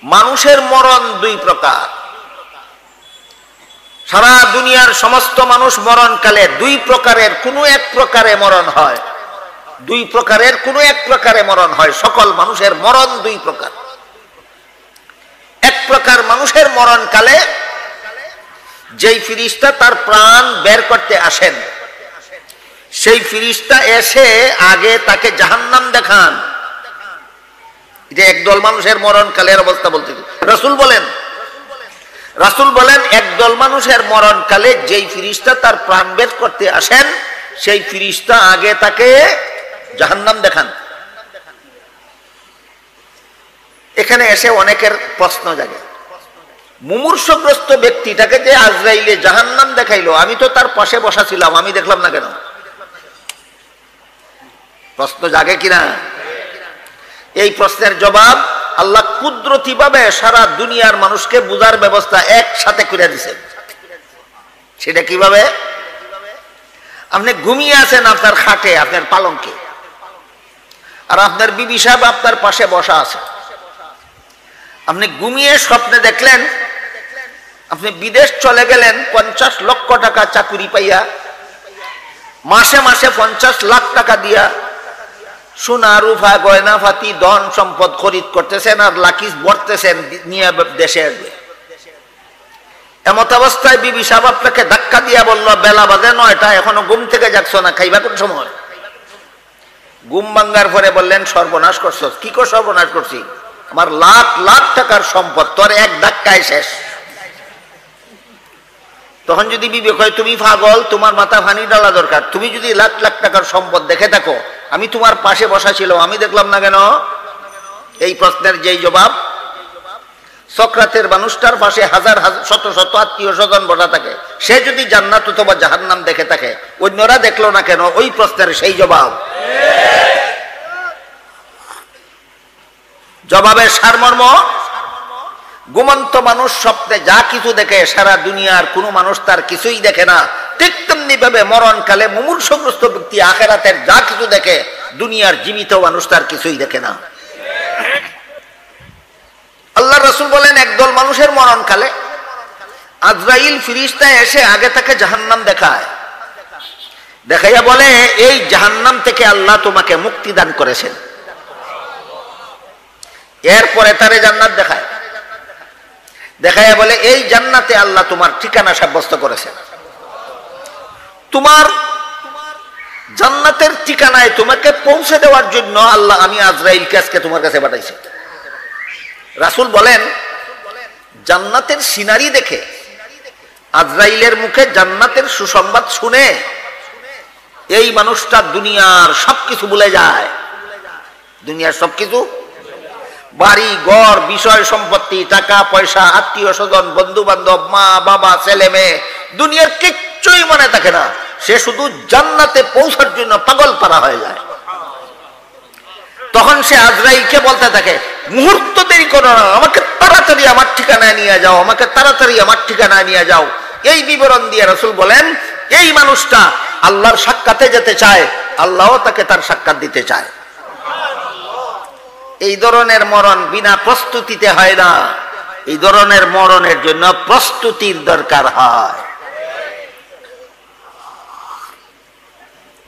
মানুষের মরণ দুই প্রকার। সারা দুনিয়ার সমস্ত মানুষ মরণকালে দুই প্রকারের কোনো এক প্রকারে মরণ হয়। দুই প্রকারের কোনো এক প্রকারে মরণ হয়। সকল মানুষের মরণ দুই প্রকার। এক প্রকার মানুষের মরণকালে যেই ফিরিস্তা তার প্রাণ বের করতে আসেন, সেই ফিরিস্তা এসে আগে তাকে জাহান্নাম দেখান। যে একদল মানুষের মরণকালের অবস্থা বলতে রাসূল বলেন একদল মানুষের মরণকালে যেই ফিরিস্তা তার প্রাণ বের করতে আসেন, সেই ফিরিস্তা আগে তাকে জাহান্নাম দেখান। এখানে এসে অনেকের প্রশ্ন জাগে, মুমূর্ষগ্রস্ত ব্যক্তিটাকে যে আজরাইলে জাহান্নাম দেখাইলো, আমি তো তার পাশে বসা ছিলাম, আমি দেখলাম না কেন? প্রশ্ন জাগে কিনা? এই প্রশ্নের জবাব আল্লাহ কুদরতি ভাবে সারা দুনিয়ার মানুষকে বুঝার ব্যবস্থা একসাথে করে দিয়েছেন। সেটা কিভাবে? আপনি ঘুমিয়ে আছেন আপনার খাটে, আপনার পালঙ্কে, আর আপনার বিবি সাহেব আপনার পাশে বসা আছে। আপনি ঘুমিয়ে স্বপ্নে দেখলেন আপনি বিদেশ চলে গেলেন 50 লক্ষ টাকা চাকুরি পাইয়া, মাসে মাসে 50 লাখ টাকা দিয়া সোনা রূপা গয়না ফাতি ধন সম্পদ খরিদ করতেছেন আর লাকিস বর্তেছেন নিয়ে দেশে আসবে। এমত অবস্থায় বিবি সাহেব আপনাকে ধাক্কা দিয়া বলল, বেলা বাজে 9টা, এখনো ঘুম থেকে যাচ্ছ না, খাইবা কোন সময়? ঘুম ভাঙ্গার পরে বললেন, সর্বনাশ করছো। কি করে সর্বনাশ করছি? আমার লাখ লাখ টাকার সম্পদ তোর এক ধাক্কায় শেষ। তখন যদি বিবেক হয় তুমি পাগল, তোমার মাথা ফানি ডালা দরকার, তুমি যদি লাখ লাখ টাকার সম্পদ দেখে থাকো, আমি তোমার পাশে বসা ছিল, আমি দেখলাম না কেন? এই প্রশ্নের যেই জবাব, সক্রাতের মানুষটার পাশে হাজার হাজার শত শত আত্মীয় স্বজন বসা থাকে, সে যদি জান্নাত অথবা জাহান্নাম দেখে থাকে, অন্যরা দেখলো না কেন? ওই প্রশ্নের সেই জবাব। জবাবের সারমর্ম, ঘুমন্ত মানুষ স্বপ্নে যা কিছু দেখে সারা দুনিয়ার কোন মানুষ তার কিছুই দেখে না। ঠিক তেমনি ভাবে মরণকালে মুমূর্ষগ্রস্ত ব্যক্তি আখিরাতের যা কিছু দেখে দুনিয়ার জীবিত মানুষ তার কিছুই দেখে না। আল্লাহ রাসূল বলেন একদল মানুষের মরণকালে আজরাইল ফিরিস্তা এসে আগে তাকে জাহান্নাম দেখায়, দেখাইয়া বলে, এই জাহান্নাম থেকে আল্লাহ তোমাকে মুক্তি দান করেছেন। এরপরে তারে জান্নাত দেখায়, দেখাইয়া বলে, এই জান্নাতে আল্লাহ তোমার ঠিকানা সাব্যস্ত করেছেন। তোমার জান্নাতের ঠিকানায় তোমাকে পৌঁছে দেওয়ার জন্য আল্লাহ আমি আজরাইলকে আজকে তোমার কাছে পাঠাইছি। রাসূল বলেন, জান্নাতের সিনারি দেখে আজরাইলের মুখে জান্নাতের সুসংবাদ শুনে এই মানুষটা দুনিয়ার সবকিছু ভুলে যায়। দুনিয়ার সবকিছু, বাড়ি ঘর, বিষয় সম্পত্তি, টাকা পয়সা, আত্মীয় স্বজন, বন্ধু বান্ধব, মা বাবা, ছেলে মেয়ে, দুনিয়ার কিচ্ছুই মনে থাকে না। সে শুধু জান্নাতে পৌঁছার জন্য পাগল পারা হয়ে যায়। তখন সে আজরাইলকে বলতে থাকে, মুহূর্ত দেরি করো না, আমাকে তাড়াতাড়ি আমার ঠিকানায় নিয়ে যাও, আমাকে তাড়াতাড়ি আমার ঠিকানায় নিয়ে যাও। এই বিবরণ দিয়ে রাসূল বলেন, এই মানুষটা আল্লাহর সাক্ষাতে যেতে চায়, আল্লাহও তাকে তার সাক্ষাৎ দিতে চায়। এই ধরনের মরণ বিনা প্রস্তুতিতে হয় না, এই ধরনের মরণের জন্য প্রস্তুতির দরকার হয়।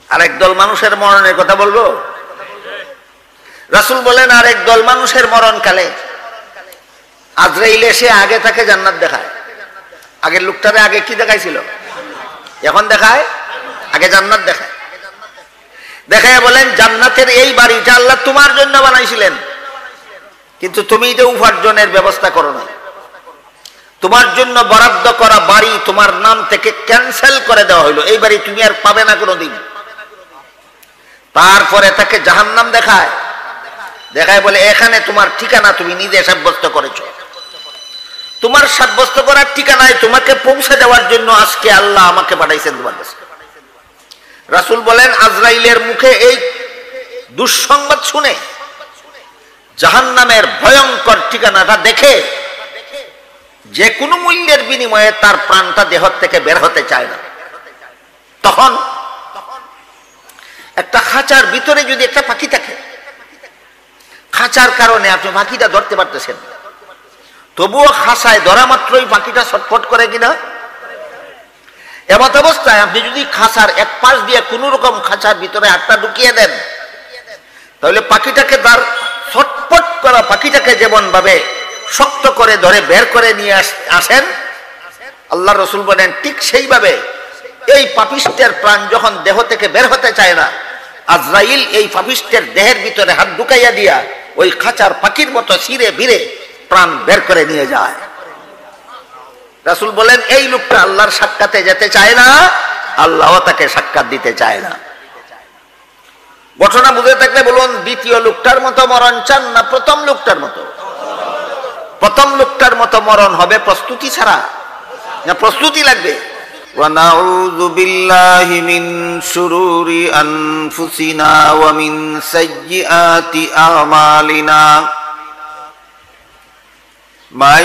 আরেক দল মানুষের মরণের কথা বলবো। রাসূল বলেন, আরেক দল মানুষের মরণকালে আজরাইল এসে আগে তাকে জান্নাত দেখায়। আগের লোকটারে আগে কি দেখাইছিল? এখন দেখায়, আগে জান্নাত দেখায়। দেখায় বলেন, জান্নাতের এই বাড়িটা আল্লাহ তোমার জন্য বানাইছিলেন, কিন্তু তুমি এটা উপার্জনের ব্যবস্থা করো না। তোমার জন্য বরাদ্দ করা বাড়ি তোমার নাম থেকে ক্যান্সেল করে দেওয়া হইলো, এই বাড়ি তুমি আর পাবে না কোনোদিন। তারপরে তাকে জাহান্নাম দেখায়, দেখায় বলে, এখানে তোমার ঠিকানা তুমি নিজে সাব্যস্ত করেছো, তোমার সাব্যস্ত করার ঠিকানায় তোমাকে পৌঁছে দেওয়ার জন্য আজকে আল্লাহ আমাকে পাঠাইছেন তোমার কাছে। রাসূল বলেন, আজরাইলের মুখে এই দুঃসংবাদ শুনে, জাহান্নামের ভয়ঙ্কর ঠিকানাটা দেখে যে কোনো মূল্যের বিনিময়ে তার প্রাণটা দেহ থেকে বের হতে চায় না। তখন একটা খাঁচার ভিতরে যদি একটা পাখি থাকে, খাঁচার কারণে আপনি পাখিটা ধরতে পারতেছেন, তবুও খাঁচায় ধরা মাত্রই পাখিটা ছটফট করে কিনা? এমত অবস্থায় আপনি যদি খাঁচার এক পাশ দিয়ে কোন রকম খাঁচার ভিতরে হাতটা ঢুকিয়ে দেন, তাহলে পাখিটাকে তার ছটফট করা পাখিটাকে যেমন ভাবে শক্ত করে ধরে বের করে নিয়ে আসেন, আল্লাহ রসুল বলেন ঠিক সেইভাবে এই পাপিষ্টের প্রাণ যখন দেহ থেকে বের হতে চায় না, আজরাইল এই পাপিষ্টের দেহের ভিতরে হাত ঢুকাইয়া দিয়া ওই খাঁচার পাখির মতো ছিঁড়ে ভিড়ে প্রাণ বের করে নিয়ে যায়। রাসূল বলেন এই লোকটা আল্লাহর সাক্ষাতে যেতে চায় না, আল্লাহও তাকে সাক্ষাৎ দিতে চায় না। ঘটনা বুঝে থাকলে বলুন, দ্বিতীয় লোকটার মতো মরণ চান না প্রথম লোকটার মতো? প্রথম লোকটার মতো মরণ হবে প্রস্তুতি ছাড়া, না প্রস্তুতি লাগবে? ونعوذ بالله من شرور أنفسنا ومن سيئات أعمالنا من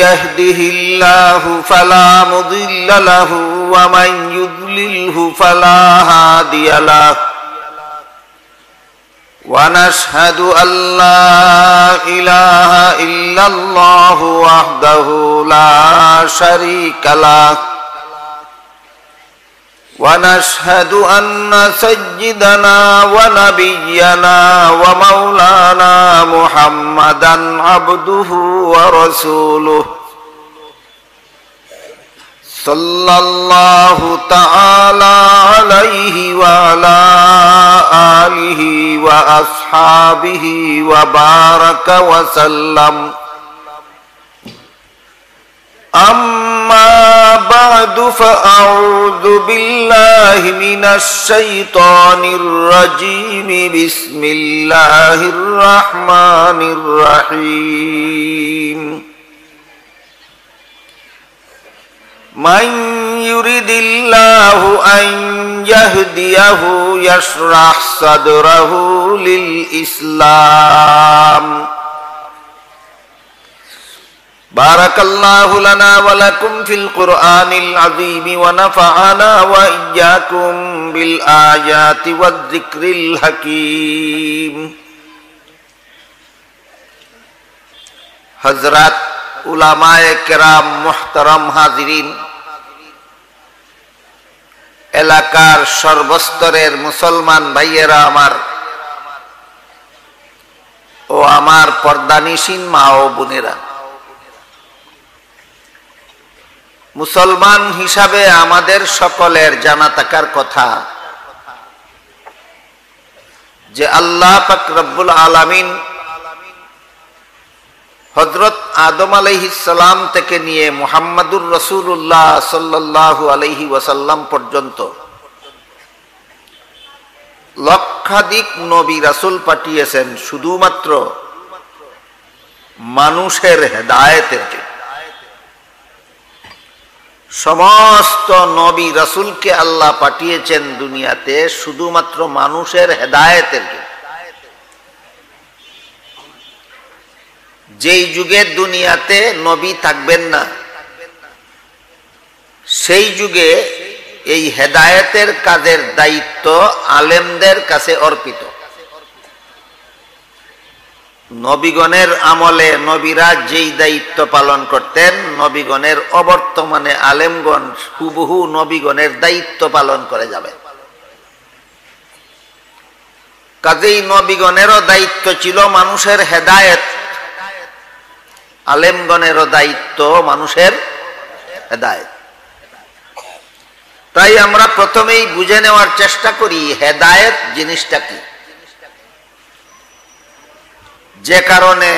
يهده الله فلا مضل له ومن يضلله فلا هادي له ونشهد أن لا إله إلا الله وحده لا شريك له ونشهد أن سيدنا ونبينا ومولانا محمدا عبده ورسوله صلى الله تعالى عليه وعلى آله وأصحابه وبارك وسلم. أما بعد فأعوذ بالله من الشيطان الرجيم. بسم الله الرحمن الرحيم. من يرد الله أن يهديه يشرح صدره للإسلام. بارك الله لنا ولكم في القرآن العظيم ونفعنا وإياكم بالآيات والذكر الحكيم. हज़रत उलमाए किराम मुहतरम हाजिरीन, এলাকার সর্বস্তরের মুসলমান ভাইয়েরা আমার ও আমার পর্দানিসীন মা ও বোনেরা, মুসলমান হিসাবে আমাদের সকলের জানা থাকার কথা যে আল্লাহ পাক রব্বুল আলামিন হযরত আদম আলাইহিস সালাম থেকে নিয়ে মুহাম্মাদুর রাসূলুল্লাহ সাল্লাল্লাহু আলাইহি ওয়াসাল্লাম পর্যন্ত লক্ষাধিক নবী রাসূল পাঠিয়েছেন শুধুমাত্র মানুষের হেদায়েতের জন্য। সমস্ত নবী রাসূলকে আল্লাহ পাঠিয়েছেন দুনিয়াতে শুধুমাত্র মানুষের হেদায়েতের জন্য। যেই যুগে দুনিয়াতে নবী থাকবেন না, সেই যুগে এই হেদায়েতের কাজের দায়িত্ব আলেমদের কাছে অর্পিত। নবীগণের আমলে নবীরা যেই দায়িত্ব পালন করতেন, নবীগণের অবর্তমানে আলেমগণ হুবহু নবীগণের দায়িত্ব পালন করে যাবে। কাজেই নবীগণেরও দায়িত্ব ছিল মানুষের হেদায়েত, আলেমগণেরও দায়িত্ব মানুষের হেদায়েত। তাই আমরা প্রথমেই বুঝে নেওয়ার চেষ্টা করি হেদায়েত জিনিসটা কি। যে কারণে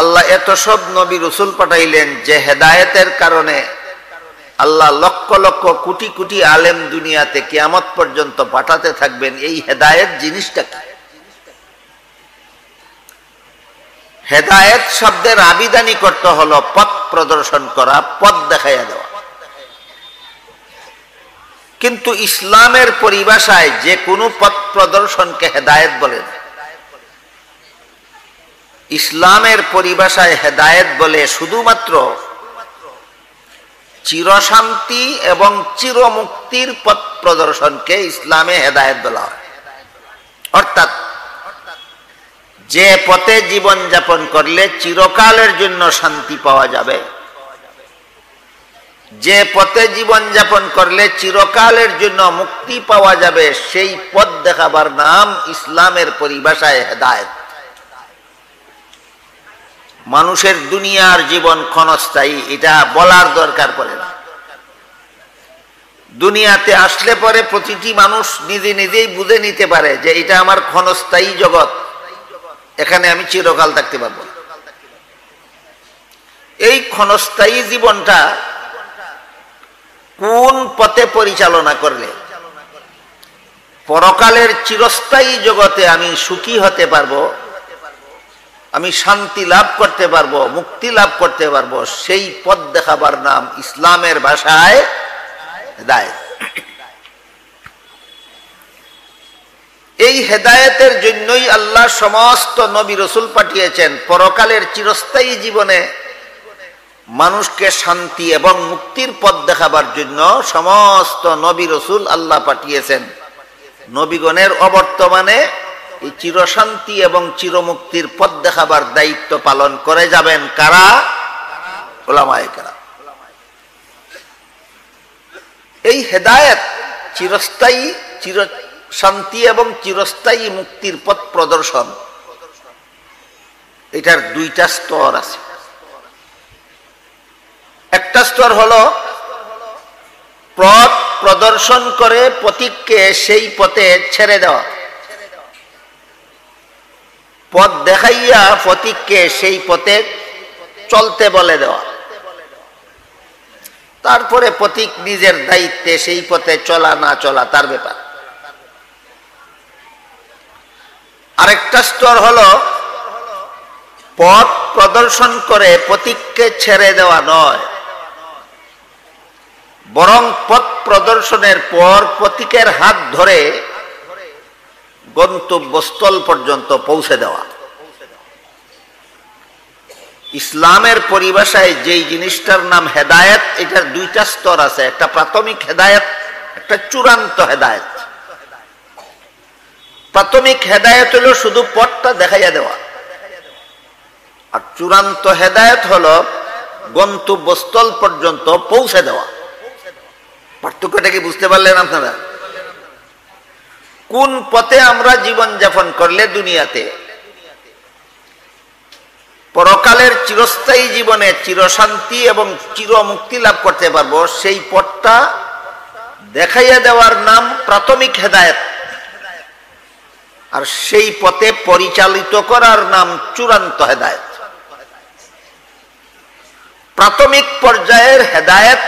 আল্লাহ এত সব নবী রাসূল পাঠাইলেন, যে হেদায়েতের কারণে আল্লাহ লক্ষ লক্ষ কোটি কোটি আলেম দুনিয়াতে কিয়ামত পর্যন্ত পাঠাতে থাকবেন। এই হেদায়েত জিনিসটা কি? হেদায়েত শব্দের আবিধানিক অর্থ হলো পথ প্রদর্শন করা, পথ দেখাইয়া দেওয়া। কিন্তু ইসলামের পরিভাষায় যে কোনো পথ প্রদর্শনকে হেদায়েত বলে না। ইসলামের পরিভাষায় হেদায়েত বলে শুধুমাত্র চিরশান্তি এবং চিরমুক্তির পথ প্রদর্শনকে ইসলামে হেদায়েত বলা হয়। অর্থাৎ যে পথে জীবন যাপন করলে চিরকালের জন্য শান্তি পাওয়া যাবে, যে পথে জীবন যাপন করলে চিরকালের জন্য মুক্তি পাওয়া যাবে, সেই পথ দেখাবার নাম ইসলামের পরিভাষায় হেদায়েত। মানুষের দুনিয়ার জীবন ক্ষণস্থায়ী, এটা বলার দরকার পড়ে না। দুনিয়াতে আসলে পরে প্রতিটি মানুষ নিজে নিজেই বুঝে নিতে পারে যে এটা আমার ক্ষণস্থায়ী জগৎ, এখানে আমি চিরকাল থাকতে পারবো। এই ক্ষণস্থায়ী জীবনটা কোন পথে পরিচালনা করলে পরকালের চিরস্থায়ী জগতে আমি সুখী হতে পারবো, আমি শান্তি লাভ করতে পারবো, মুক্তি লাভ করতে পারবো, সেই পথ দেখাবার নাম ইসলামের ভাষায় হেদায়েত। এই হেদায়েতের জন্যই আল্লাহ সমস্ত নবী রাসূল পাঠিয়েছেন। পরকালের চিরস্থায়ী জীবনে মানুষকে শান্তি এবং মুক্তির পথ দেখাবার জন্য সমস্ত নবী রাসূল আল্লাহ পাঠিয়েছেন। নবীগণের অবর্তমানে এই চিরশান্তি এবং চিরমুক্তির পথ দেখাবার দায়িত্ব পালন করে যাবেন কারা? উলামায়ে কেরাম। এই হেদায়েত চিরস্থায়ী শান্তি এবং চিরস্থায়ী মুক্তির পথ প্রদর্শন, এটার দুইটা স্তর আছে। একটা স্তর হলো পথ প্রদর্শন করে পথিককে সেই পথে ছেড়ে দেওয়া, পথ দেখাইয়া পথিককে সেই পথে চলতে বলে দেওয়া, তারপরে পথিক নিজের দায়িত্বে সেই পথে চলা না চলা তার ব্যাপার। আরেকটা স্তর হলো পথ প্রদর্শন করে পথিককে ছেড়ে দেওয়া নয়, বরং পথ প্রদর্শনের পর পথিকের হাত ধরে গন্তব্যস্থল পর্যন্ত পৌঁছে দেওয়া। ইসলামের পরিভাষায় যেই জিনিসটার নাম হেদায়েত, এটার দুইটা স্তর আছে, একটা প্রাথমিক হেদায়েত, একটা চূড়ান্ত হেদায়েত। প্রাথমিক হেদায়েত হলো শুধু পথটা দেখাইয়া দেওয়া, আর চূড়ান্ত হেদায়েত হলো গন্তব্যস্থল পর্যন্ত পৌঁছে দেওয়া। পার্থক্যটা কি বুঝতে পারলেন আপনারা? কোন পথে আমরা জীবন যাপন করলে দুনিয়াতে পরকালের চিরস্থায়ী জীবনে চিরশান্তি এবং চিরমুক্তি লাভ করতে পারবো, সেই পথটা দেখাইয়া দেওয়ার নাম প্রাথমিক হেদায়েত, আর সেই পথে পরিচালিত করার নাম চূড়ান্ত হেদায়েত। প্রাথমিক পর্যায়ের হেদায়েত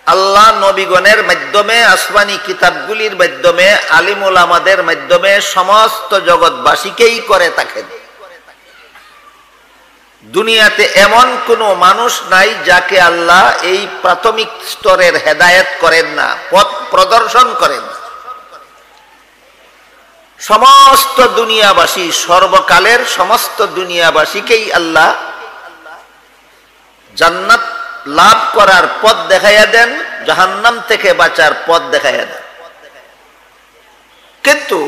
আল্লাহ নবীগণের মাধ্যমে, আসমানি কিতাবগুলির মাধ্যমে, আলিম উলামাদের মাধ্যমে সমস্ত জগৎবাসীকেই করে থাকেন। দুনিয়াতে এমন কোনো মানুষ নাই যাকে আল্লাহ এই প্রাথমিক স্তরের হেদায়েত করেন না, পথ প্রদর্শন করেন না। সমস্ত দুনিয়াবাসী, সর্বকালের সমস্ত দুনিয়াবাসীকেই আল্লাহ জান্নাত লাভ করার পথ দেখাইয়া দেন, জাহান্নাম থেকে বাঁচার পথ দেখাইয়া দেন। কিন্তু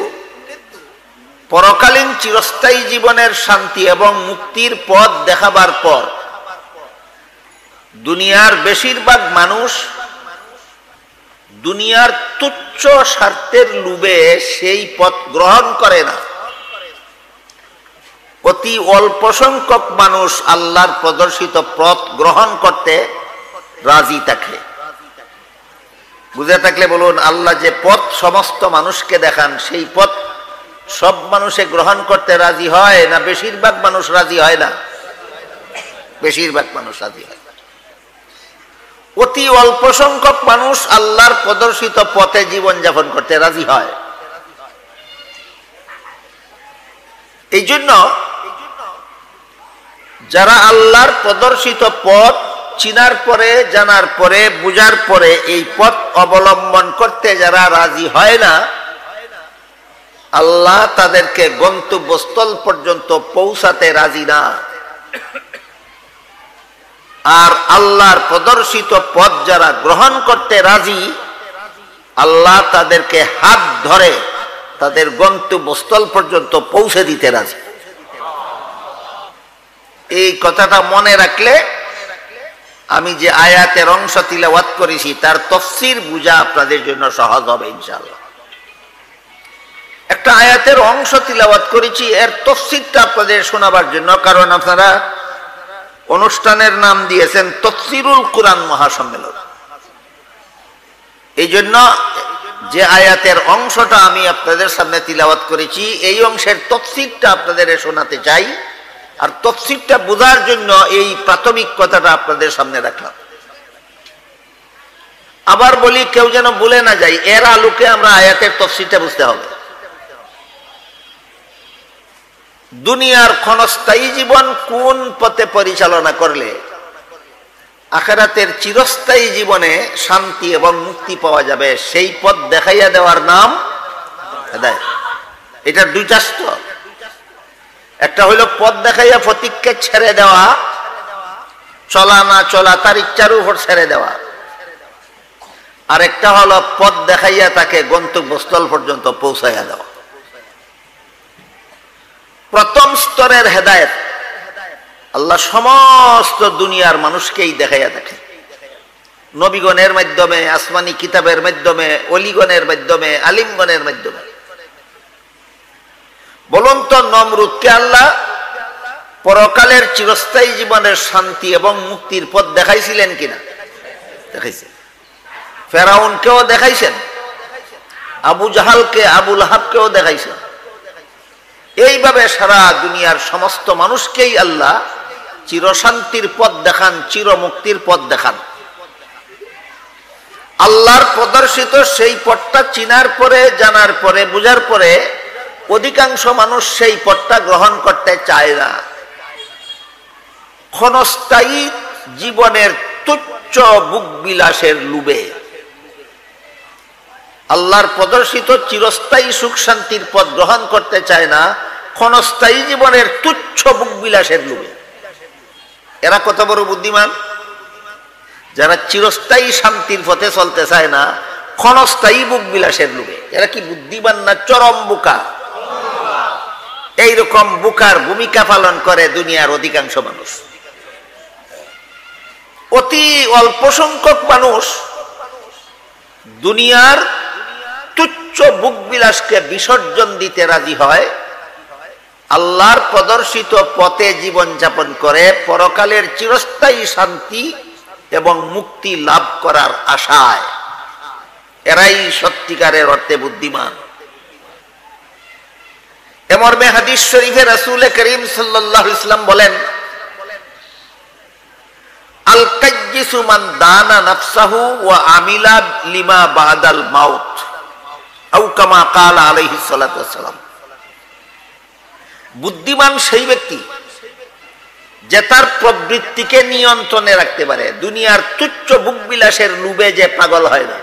পরকালীন চিরস্থায়ী জীবনের শান্তি এবং মুক্তির পথ দেখাবার পর দুনিয়ার বেশিরভাগ মানুষ দুনিয়ার তুচ্ছ স্বার্থের লোভে সেই পথ গ্রহণ করে না। অতি অল্প সংখ্যক মানুষ আল্লাহর প্রদর্শিত পথ গ্রহণ করতে রাজি থাকে। বুঝে থাকলে বলুন, আল্লাহ যে পথ সমস্ত মানুষকে দেখান, সেই পথ সব মানুষে গ্রহণ করতে রাজি হয় না? বেশিরভাগ মানুষ রাজি হয় না, বেশিরভাগ মানুষ রাজি হয়। অতি অল্প সংখ্যক মানুষ আল্লাহর প্রদর্শিত পথে জীবন যাপন করতে রাজি হয়। এই জন্য যারা আল্লাহর প্রদর্শিত পথ চিনার পরে, জানার পরে, বুঝার পরে এই পথ অবলম্বন করতে যারা রাজি হয় না, আল্লাহ তাদেরকে গন্তব্যস্থল পর্যন্ত পৌঁছাতে রাজি না। আর আল্লাহর প্রদর্শিত পথ যারা গ্রহণ করতে রাজি, আল্লাহ তাদেরকে হাত ধরে তাদের গন্তব্যস্থল পর্যন্ত পৌঁছে দিতে রাজি। এই কথাটা মনে রাখলে আমি যে আয়াতের অংশ তিলাওয়াত করেছি তার তাফসীর বুঝা আপনাদের জন্য সহজ হবে ইনশাআল্লাহ। একটা আয়াতের অংশ তিলাওয়াত করেছি, এর তাফসীরটা আপনাদের শোনাবার জন্য, কারণ আপনারা অনুষ্ঠানের নাম দিয়েছেন তাফসীরুল কুরআন মহাসম্মেলন। এই জন্য যে আয়াতের অংশটা আমি আপনাদের সামনে তিলাওয়াত করেছি এই অংশের তাফসীরটা আপনাদের শোনাতে চাই, আর তাফসীরটা বোঝার জন্য এই প্রাথমিক কথাটা আপনাদের সামনে রাখলাম। আবার বলি, কেউ যেন ভুলে না যায়, এর আলোকে আমরা আয়াতের তাফসীরটা বুঝতে হবে। দুনিয়ার ক্ষণস্থায়ী জীবন কোন পথে পরিচালনা করলে আখিরাতের চিরস্থায়ী জীবনে শান্তি এবং মুক্তি পাওয়া যাবে, সেই পথ দেখাইয়া দেওয়ার নাম হেদায়েত। এটা দুইটা স্তর। একটা হইল পথ দেখাইয়া ফতিককে ছেড়ে দেওয়া, চলা না চলা তার ইচ্ছার উপর ছেড়ে দেওয়া, আর একটা হলো পথ দেখাইয়া তাকে গন্তব্যস্থল পর্যন্ত পৌঁছাইয়া দেওয়া। প্রথম স্তরের হেদায়েত আল্লাহ সমস্ত দুনিয়ার মানুষকেই দেখাইয়া দেখেন, নবীগণের মাধ্যমে, আসমানি কিতাবের মাধ্যমে, অলিগণের মাধ্যমে, আলিমগণের মাধ্যমে। বলুন তো, নমরুদকে আল্লাহ পরকালের চিরস্থায়ী জীবনের শান্তি এবং মুক্তির পথ দেখাইছিলেন কিনা? দেখাইছেন। ফেরাউনকেও দেখাইছেন, আবু জাহালকে, আবু লাহাবকেও দেখাইছেন। এইভাবে সারা দুনিয়ার সমস্ত মানুষকেই আল্লাহ চিরশান্তির পথ দেখান, চিরমুক্তির পথ দেখান। আল্লাহর প্রদর্শিত সেই পথটা চিনার পরে, জানার পরে, বুঝার পরে অধিকাংশ মানুষ সেই পথটা গ্রহণ করতে চায় না। ক্ষণস্থায়ী জীবনের তুচ্ছ বুক বিলাসের লোভে আল্লাহর প্রদর্শিত চিরস্থায়ী সুখ শান্তির পথ গ্রহণ করতে চায় না, ক্ষণস্থায়ী জীবনের তুচ্ছ বুক বিলাসের লোভে। এরা কত বড় বুদ্ধিমান! যারা চিরস্থায়ী শান্তির পথে চলতে চায় না, ক্ষণস্থায়ী বুক বিলাসের লোভে, এরা কি বুদ্ধিমান না চরম বোকা? এইরকম বোকার ভূমিকা পালন করে দুনিয়ার অধিকাংশ মানুষ। অতি অল্প সংখ্যক মানুষ দুনিয়ার তুচ্ছ বুক বিলাসকে বিসর্জন দিতে রাজি হয়, আল্লাহর প্রদর্শিত পথে জীবন যাপন করে পরকালের চিরস্থায়ী শান্তি এবং মুক্তি লাভ করার আশায়। এরাই সত্যিকারের অর্থে বুদ্ধিমান। এমর্মে হাদিস শরীফে রাসূল করিম সাল্লাল্লাহু আলাইহি ওয়াসাল্লাম বলেন, আল কাজ্জিসু মান দানা নাফসাহু ওয়া আমিলা লিমা বাদাল মাউত, আও কামা ক্বালা আলাইহিস সালাতু ওয়াসসালাম। বুদ্ধিমান সেই ব্যক্তি যে তার প্রবৃত্তিকে নিয়ন্ত্রণে রাখতে পারে, দুনিয়ার তুচ্ছ বুকবিলাসের লোভে যে পাগল হয় না,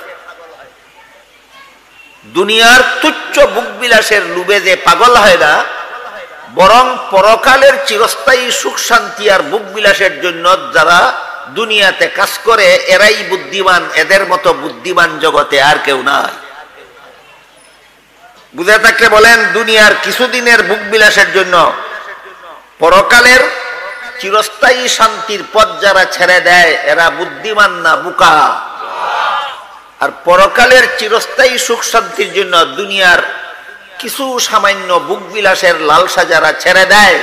দুনিয়ার তুচ্ছ বুকবিলাসের লোভে যে পাগল হয় না, বরং পরকালের চিরস্থায়ী সুখ শান্তি আর বুকবিলাসের জন্য যারা দুনিয়াতে কাজ করে এরাই বুদ্ধিমান। এদের মতো বুদ্ধিমান জগতে আর কেউ নাই। বুঝে থাকলে বলেন, দুনিয়ার কিছুদিনের বুকবিলাসের জন্য পরকালের চিরস্থায়ী শান্তির পথ যারা ছেড়ে দেয় এরা বুদ্ধিমান না বোকা? আর পরকালের চিরস্থায়ী সুখ শান্তির জন্য দুনিয়ার কিছু সামান্য বুকবিলাসের লালসা যারা ছেড়ে দেয়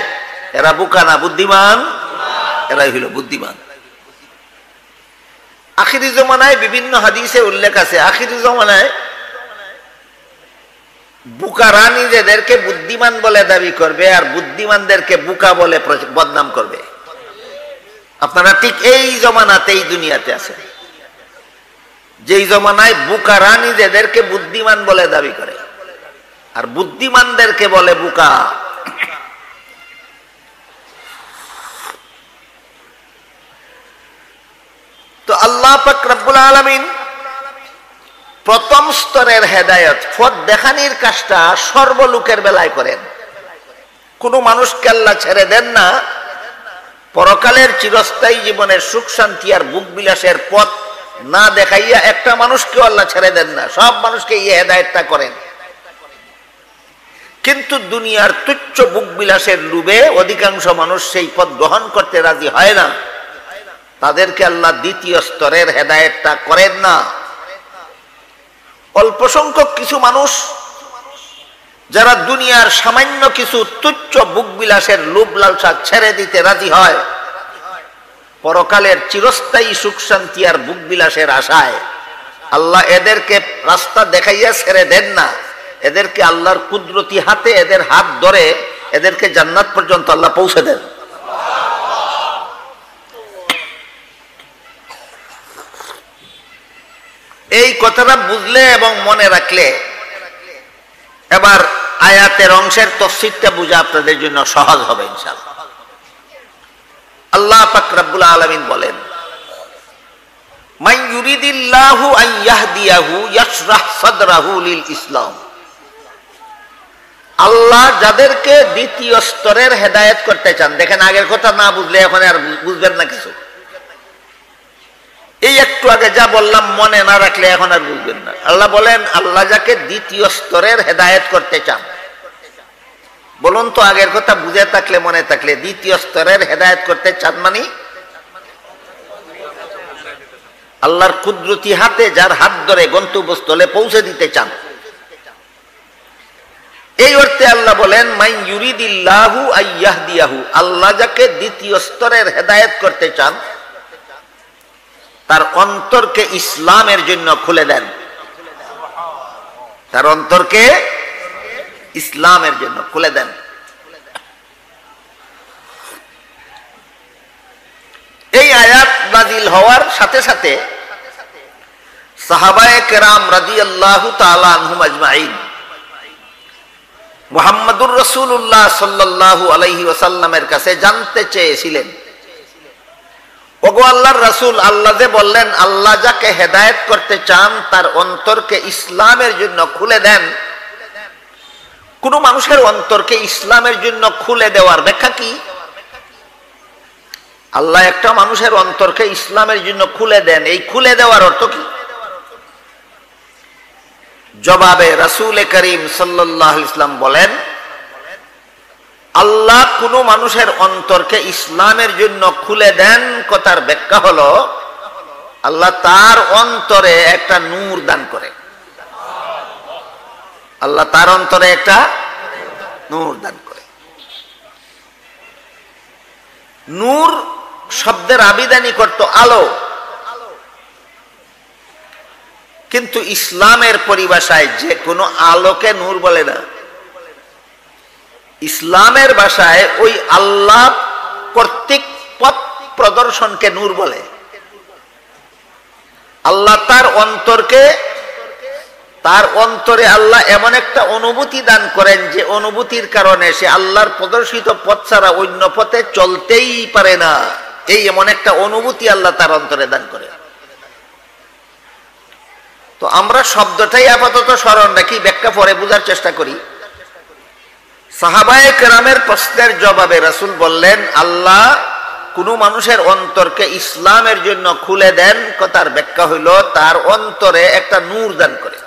এরা বোকা না বুদ্ধিমান? এরাই হইল বুদ্ধিমান। আখিরি জমানায় বিভিন্ন হাদিসে উল্লেখ আছে, আখিরি জমানায় বুকারা নিজেদেরকে বুদ্ধিমান বলে দাবি করবে আর বুদ্ধিমানদেরকে বুকা বলে বদনাম করবে। আপনারা ঠিক এই জমানাতেই দুনিয়াতে আছে, যেই জমানায় বুকারা নিজেদেরকে বুদ্ধিমান বলে দাবি করে আর বুদ্ধিমানদেরকে বলে বুকা। তো আল্লাহ পাক রব্বুল আলামিন প্রথম স্তরের হেদায়েত পথ দেখানির কাজটা সর্বলোকের বেলায় করেন। কোনো মানুষকে আল্লাহ ছেড়ে দেন না পরকালের চিরস্থায়ী জীবনের সুখ শান্তি আর বুক বিলাসের পথ না দেখাইয়া। একটা মানুষকেও আল্লাহ ছেড়ে দেন না, সব মানুষকে এই হেদায়েতটা করেন। কিন্তু দুনিয়ার তুচ্ছ বুক বিলাসের লোভে অধিকাংশ মানুষ সেই পথ গ্রহণ করতে রাজি হয় না। তাদেরকে আল্লাহ দ্বিতীয় স্তরের হেদায়েতটা করেন না। অল্প সংখ্যক কিছু মানুষ যারা দুনিয়ার সামান্য কিছু তুচ্ছ বুক বিলাসের লোভ লালসা ছেড়ে দিতে রাজি হয়, পরকালের চিরস্থায়ী সুখ শান্তি আর বুক বিলাসের আশায় আল্লাহ এদেরকে রাস্তা দেখাইয়া ছেড়ে দেন না। এদেরকে আল্লাহর কুদরতি হাতে এদের হাত ধরে এদেরকে জান্নাত পর্যন্ত আল্লাহ পৌঁছে দেন। এই কথাটা বুঝলে এবং মনে রাখলে এবার আয়াতের অংশের তাফসীরটা বোঝা আপনাদের জন্য সহজ হবে ইনশাআল্লাহ। আল্লাহ পাক রব্বুল আলামিন বলেন, মান ইউরিদিল্লাহু আন ইয়াহদিয়াহু ইয়াশরাহ সাদরাহু লিল ইসলাম। আল্লাহ যাদেরকে দ্বিতীয় স্তরের হেদায়েত করতে চান, দেখেন আগের কথা না বুঝলে এখন আর বুঝবেন না কিছু। এই একটু আগে যা বললাম মনে না রাখলে এখন আর বুঝবেন না। আল্লাহ বলেন, আল্লাহ যাকে দ্বিতীয় স্তরের হেদায়েত করতে চান, বলুন তো আগের কথা বুঝে থাকলে মনে থাকলে দ্বিতীয় স্তরের হেদায়েত করতে চান মানে আল্লাহর কুদরতি হাতে যার হাত ধরে গন্তব্যস্থলে পৌঁছে দিতে চান। এই অর্থে আল্লাহ বলেন, মান ইউরিদিল্লাহু আন ইয়াহদিয়াহু, আল্লাহ যাকে দ্বিতীয় স্তরের হেদায়েত করতে চান তার অন্তরকে ইসলামের জন্য খুলে দেন। তার অন্তরকে ইসলামের জন্য খুলে দেন। এই আয়াত নাযিল হওয়ার সাথে সাথে সাহাবায়ে কেরাম রাদিয়াল্লাহু তাআলা আনহুম আজমাইন মুহাম্মদুর রাসূলুল্লাহ সাল্লাল্লাহু আলাইহি ওয়াসাল্লামের কাছে জানতে চেয়েছিলেন, ওগো আল্লাহর রাসূল, আল্লাহ যে বললেন আল্লাহ যাকে হেদায়েত করতে চান তার অন্তরকে ইসলামের জন্য খুলে দেন, কোন মানুষের অন্তরকে ইসলামের জন্য খুলে দেওয়ার ব্যাখ্যা কি? আল্লাহ একটা মানুষের অন্তরকে ইসলামের জন্য খুলে দেন, এই খুলে দেওয়ার অর্থ কি? জবাবে রাসূল করিম সাল্লাল্লাহু আলাইহি ওয়াসাল্লাম বলেন, আল্লাহ কোন মানুষের অন্তরকে ইসলামের জন্য খুলে দেন কথার ব্যাখ্যা হলো আল্লাহ তার অন্তরে একটা নূর দান করে। আল্লাহ তার অন্তরে একটা নূর দান করে। নূর শব্দের আবিধানিক অর্থ আলো, কিন্তু ইসলামের পরিভাষায় যে কোনো আলোকে নূর বলে না। ইসলামের ভাষায় ওই আল্লাহ কর্তৃক পথ প্রদর্শনকে নূর বলে। আল্লাহ তার অন্তরে আল্লাহ এমন একটা অনুভূতি দান করেন যে অনুভূতির কারণে সে আল্লাহর প্রদর্শিত পথ ছাড়া অন্য পথে চলতেই পারে না। এই এমন একটা অনুভূতি আল্লাহ তার অন্তরে দান করে। তো আমরা শব্দটাই আপাতত স্মরণ রাখি, ব্যাখ্যা পরে বোঝার চেষ্টা করি। সাহাবায়ে কেরামের প্রশ্নের জবাবে রাসূল বললেন, আল্লাহ কোন মানুষের অন্তরকে ইসলামের জন্য খুলে দেন কথার ব্যাখ্যা হইল তার অন্তরে একটা নূর দান করে।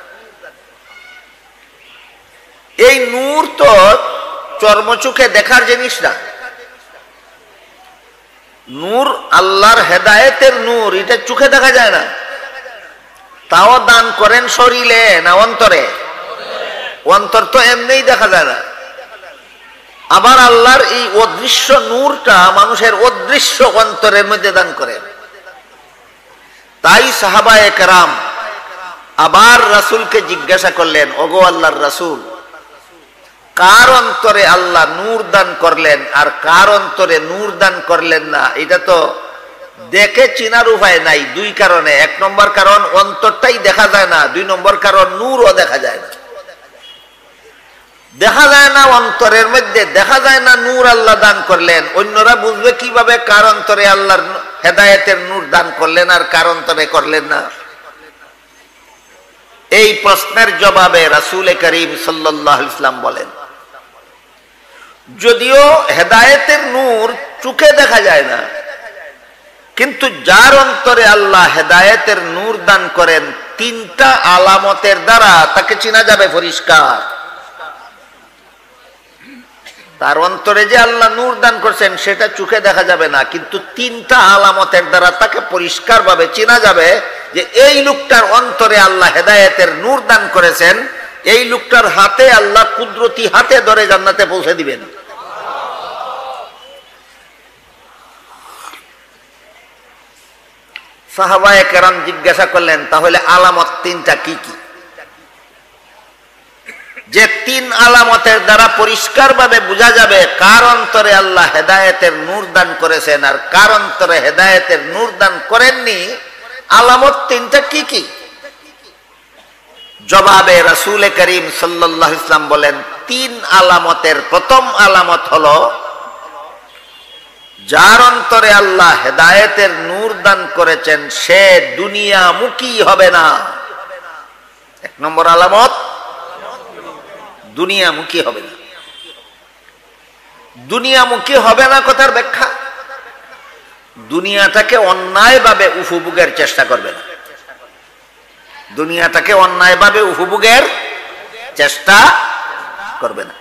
এই নূর তো চর্মচোখে দেখার জিনিস না। নূর আল্লাহর হেদায়েতের নূর, এটা চোখে দেখা যায় না। তাও দান করেন শরীরে না অন্তরে? অন্তর তো এমনিই দেখা যায় না। আবার আল্লাহর এই অদৃশ্য নূরটা মানুষের অদৃশ্য অন্তরের মধ্যে দান করেন। তাই সাহাবায়ে কেরাম আবার রাসূলকে জিজ্ঞাসা করলেন, ওগো আল্লাহর রাসূল, কার অন্তরে আল্লাহ নূর দান করলেন আর কার অন্তরে নূর দান করলেন না? এটা তো দেখে চিনার উপায় নাই। দুই কারণে। এক নম্বর কারণ অন্তরটাই দেখা যায় না, দুই নম্বর কারণ নূরও দেখা যায় না। দেখা যায় না অন্তরের মধ্যে, দেখা যায় না নূর আল্লাহ দান করলেন। অন্যরা বুঝবে কিভাবে কার অন্তরে আল্লাহর হেদায়েতের নূর দান করলেন আর কার অন্তরে করলেন না? এই প্রশ্নের জবাবে রাসূল করিম সাল্লাল্লাহু আলাইহি ওয়াসাল্লাম বলেন, যদিও হেদায়েতের নূর চোখে দেখা যায় না, কিন্তু যার অন্তরে আল্লাহ হেদায়েতের নূর দান করেন তিনটা আলামতের দ্বারা তাকে চেনা যাবে পরিষ্কার। তার অন্তরে যে আল্লাহ নূর দান করছেন সেটা চোখে দেখা যাবে না, কিন্তু তিনটা আলামতের দ্বারা তাকে পরিষ্কারভাবে চেনা যাবে যে এই লোকটার অন্তরে আল্লাহ হেদায়েতের নূর দান করেছেন, এই লোকটার হাতে আল্লাহ কুদরতি হাতে ধরে জান্নাতে পৌঁছে দিবেন। সাহাবায়ে কেরাম জিজ্ঞাসা করলেন, তাহলে আলামত তিনটা কি কি? যে তিন আলামতের দ্বারা পরিষ্কারভাবে বোঝা যাবে কার অন্তরে আল্লাহ হেদায়েতের নূর দান করেছেন আর কার অন্তরে হেদায়েতের নূর দান করেননি, আলামত তিনটা কি কি? জবাবে রাসূল করিম সাল্লাল্লাহু আলাইহি ওয়াসাল্লাম বলেন, তিন আলামতের প্রথম আলামত হলো যার অন্তরে আল্লাহ হেদায়েতের নূর দান করেছেন সে দুনিয়ামুখী হবে না। এক নম্বর আলামত, দুনিয়ামুখী হবে না। দুনিয়ামুখী হবে না কথার ব্যাখ্যা, দুনিয়াটাকে অন্যায়ভাবে উপভোগের চেষ্টা করবে না। দুনিয়াটাকে অন্যায়ভাবে উপভোগের চেষ্টা করবে না।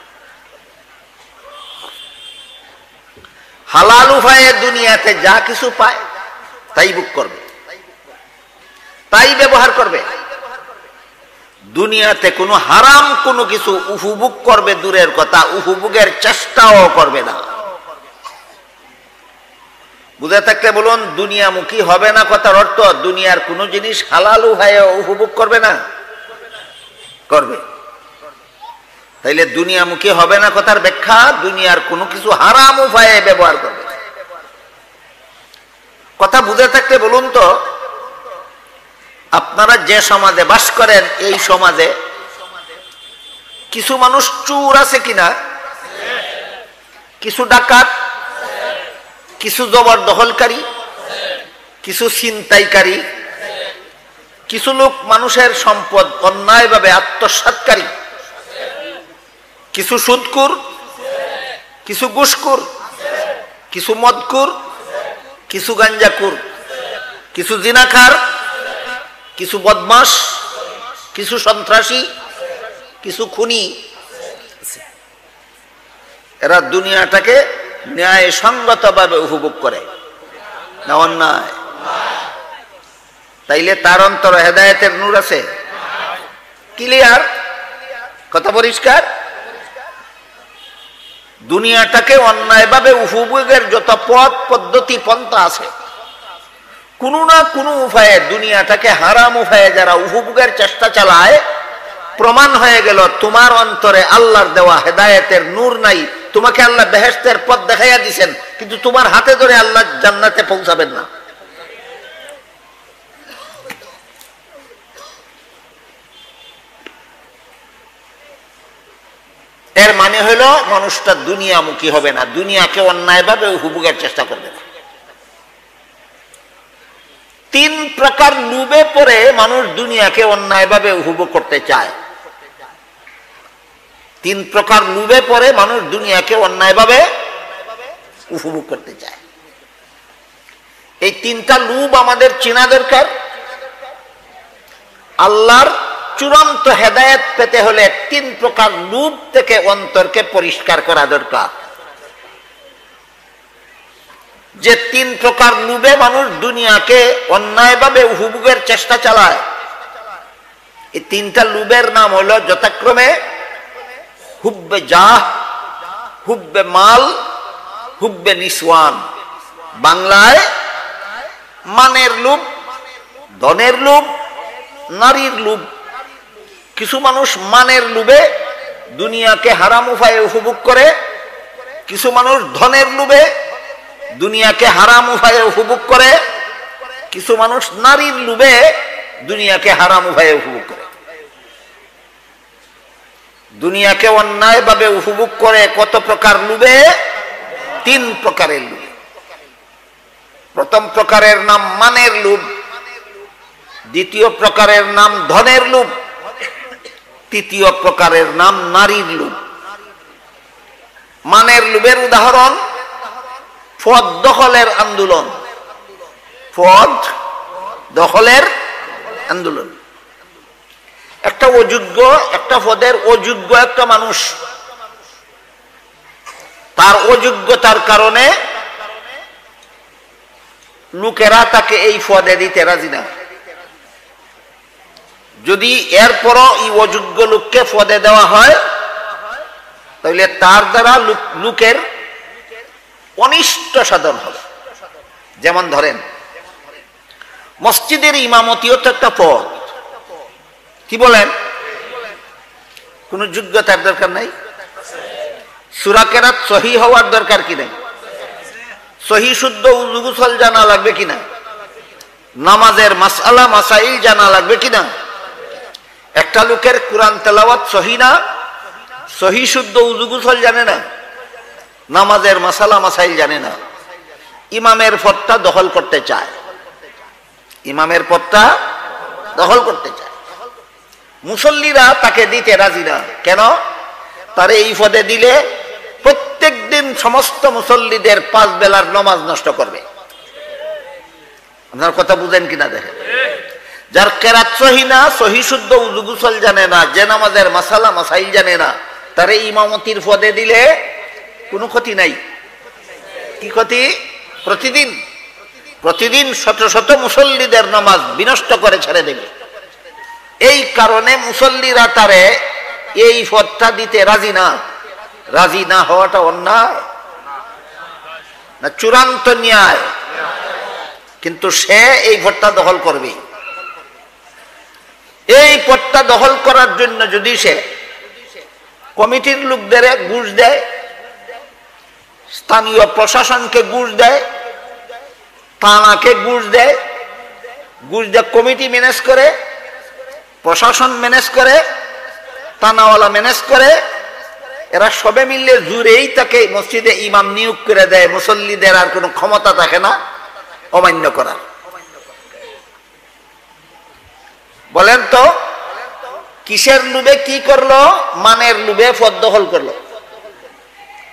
হালাল উপায়ে দুনিয়াতে যা কিছু পায় তাই ভোগ করবে, তাই ব্যবহার করবে। দুনিয়াতে কোনো হারাম কোনো কিছু উপভোগ করবে দূরের কথা, উপভোগের চেষ্টাও করবে না। বুঝে থাকলে বলুন, দুনিয়ামুখী হবে না কথার অর্থ দুনিয়ার কোনো জিনিস হালাল উপায়ে উপভোগ করবে না, করবে। তাইলে দুনিয়ামুখী হবে না কথার ব্যাখ্যা দুনিয়ার কোনো কিছু হারাম উপায়ে ব্যবহার করবে। কথা বুঝে থাকলে বলুন তো, আপনারা যে সমাজে বাস করেন এই সমাজে কিছু মানুষ চোর আছে কিনা? কিছু ডাকাত, কিছু জবরদখলকারী, কিছু ছিনতাইকারী, কিছু লোক মানুষের সম্পদ অন্যায়ভাবে আত্মসাৎকারী, কিছু সুদখোর, কিছু ঘুষখোর, কিছু মদখোর, কিছু গাঞ্জাখোর, কিছু জিনাখার, কিছু বদমাশ, কিছু সন্ত্রাসী, কিছু খুনি। এরা দুনিয়াটাকে ন্যায়সঙ্গতভাবে উপভোগ করে না অন্যায়? তাইলে তার অন্তরে হেদায়েতের নূর আছে? ক্লিয়ার? কথা পরিষ্কার? দুনিয়াটাকে অন্যায়ভাবে উপভোগের যত পথ পদ্ধতি পন্থা আছে, কোনো না কোনো উপায়ে দুনিয়াটাকে হারাম উপায়ে যারা উপভোগের চেষ্টা চালায়, প্রমাণ হয়ে গেল তোমার অন্তরে আল্লাহর দেওয়া হেদায়েতের নূর নাই। তোমাকে আল্লাহ বেহেশতের পথ দেখাইয়া দিছেন, কিন্তু তোমার হাতে ধরে আল্লাহ জান্নাতে পৌঁছাবেন না। এর মানে হইল মানুষটা দুনিয়ামুখী হবে না, দুনিয়াকে অন্যায়ভাবে উপভোগের চেষ্টা করবে না। তিন প্রকার লোভে পড়ে মানুষ দুনিয়াকে অন্যায়ভাবে উপভোগ করতে চায়। তিন প্রকার লোভে পড়ে মানুষ দুনিয়াকে অন্যায়ভাবে উপভোগ করতে চায়। এই তিনটা লোভ আমাদের চেনা দরকার। আল্লাহর চূড়ান্ত হেদায়েত পেতে হলে তিন প্রকার লোভ থেকে অন্তরকে পরিষ্কার করা দরকার। যে তিন প্রকার লোভে মানুষ দুনিয়াকে অন্যায়ভাবে উপভোগের চেষ্টা চালায়, এই তিনটা লোভের নাম হলো যথাক্রমে হুব্বে জাহ, হুব্বে মাল, হুব্বে নিসওয়ান। বাংলায় মানের লোভ, ধনের লোভ, নারীর লোভ। কিছু মানুষ মানের লোভে দুনিয়াকে হারাম উপায়ে উপভোগ করে, কিছু মানুষ ধনের লোভে দুনিয়াকে হারাম উপায়ে উপভোগ করে, কিছু মানুষ নারীর লোভে দুনিয়াকে হারাম উপায়ে উপভোগ করে। দুনিয়াকে অন্যায়ভাবে উপভোগ করে কত প্রকার লোভে? তিন প্রকারের লোভ। প্রথম প্রকারের নাম মানের লোভ, দ্বিতীয় প্রকারের নাম ধনের লোভ, তৃতীয় প্রকারের নাম নারীর লোভ। মানের লোভের উদাহরণ পদ দখলের আন্দোলন। পদ দখলের আন্দোলন। একটা অযোগ্য, একটা পদের অযোগ্য একটা মানুষ তার অযোগ্যতার কারণে লোকেরা তাকে এই পদে দিতে রাজি না। যদি এরপরও এই অযোগ্য লোককে পদে দেওয়া হয় তাহলে তার দ্বারা লোকের অনিষ্ট সাধন হবে। যেমন ধরেন মসজিদের ইমামতিও তো একটা পদ, কি বলেন? কোন যোগ্যতার দরকার নাই। সূরা কেরাত সহি হওয়ার দরকার কি নাই? সহি শুদ্ধ উযু গোসল জানা লাগবে কিনা? নামাজের মাসআলা মাসাইল জানা লাগবে কিনা? একটা লোকের কোরআন তেলাওয়াত সহি না, সহি শুদ্ধ উযু গোসল জানে না, নামাজের মাসালা মাসাইল জানে না, ইমামের পদটা দখল করতে চায়, ইমামের পদটা দখল করতে চায়। মুসল্লিরা তাকে দিতে রাজি না। কেন? তারে এই পদে দিলে প্রত্যেক দিন সমস্ত মুসল্লিদের 5 বেলার নামাজ নষ্ট করবে। আপনার কথা বুঝেন কিনা দেখেন। যার কেরাত সহি না, সহি শুদ্ধ উযু গোসল জানে না, যে নামাজের মাসালা মাসাইল জানে না, তারে ইমামতির পদে দিলে কোনো ক্ষতি নাই। কি ক্ষতি? প্রতিদিন শত শত মুসল্লিদের নামাজ বিনষ্ট করে ছেড়ে দেবে। এই কারণে মুসল্লিরা তারে এই পদটা দিতে রাজি না। রাজি না হওয়াটা অন্যায় না চূড়ান্ত ন্যায়, কিন্তু সে এই পদটা দখল করবে। এই পদটা দখল করার জন্য যদি সে কমিটির লোকদের ঘুষ দেয়, স্থানীয় প্রশাসনকে ঘুষ দেয়, থানাকে ঘুষ দেয়, কমিটি ম্যানেজ করে, প্রশাসন ম্যানেজ করে, থানাওয়ালা ম্যানেজ করে, এরা সবে মিললে জুড়েই তাকে মসজিদে ইমাম নিয়োগ করে দেয়। মুসল্লিদের আর কোনো ক্ষমতা থাকে না অমান্য করার। বলেন তো কিসের লোভে কি করলো? মানের লোভে পদ দখল করলো।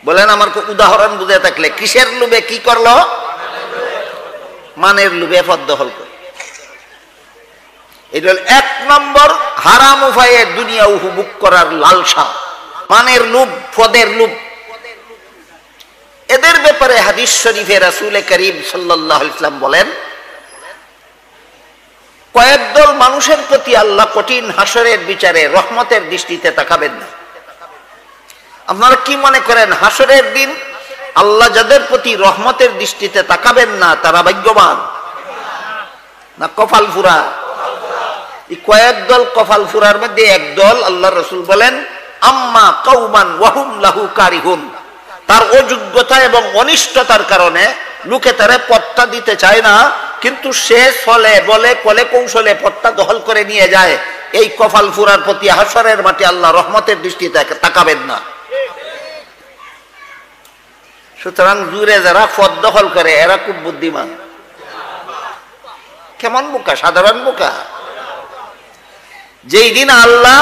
বলেন আমার উদাহরণ বুঝে থাকলে, কিসের লোভে কি করলো? মানের লোভে পদ দখল করলো। এটা 1 নম্বর হারাম উপায়ে দুনিয়া উপভোগ করার লালসা, মানের লোভ, পদের লোভ। এদের ব্যাপারে হাদিস শরীফে রাসূল করিম সাল্লাল্লাহু আলাইহি ওয়াসাল্লাম বলেন, কয়েক দল মানুষের প্রতি আল্লাহ কঠিন হাসরের বিচারে রহমতের দৃষ্টিতে তাকাবেন না। আপনারা কি মনে করেন হাসরের দিন আল্লাহ যাদের প্রতি রহমতের দৃষ্টিতে তাকাবেন না তারা ভাগ্যবান না কপাল ফুরা? এই কয়েক দল কপাল ফুরার মধ্যে এক দল আল্লাহ রাসূল বলেন, আম্মা কওমান ওয়াহুম লাহু কারিহুন। তার অযোগ্যতা এবং অনিষ্টতার কারণে লোকে তারে পদটা দিতে চায় না, কিন্তু সে চলে বলে কলে কৌশলে পদটা দখল করে নিয়ে যায়। এই কপাল ফুরার প্রতি হাসরের মাঠে আল্লাহ রহমতের দৃষ্টিতে তাকাবেন না। সুতরাং জুড়ে যারা পদ দখল করে এরা খুব বুদ্ধিমান। কেমন বোকা? সাধারণ বোকা। যেই দিন আল্লাহ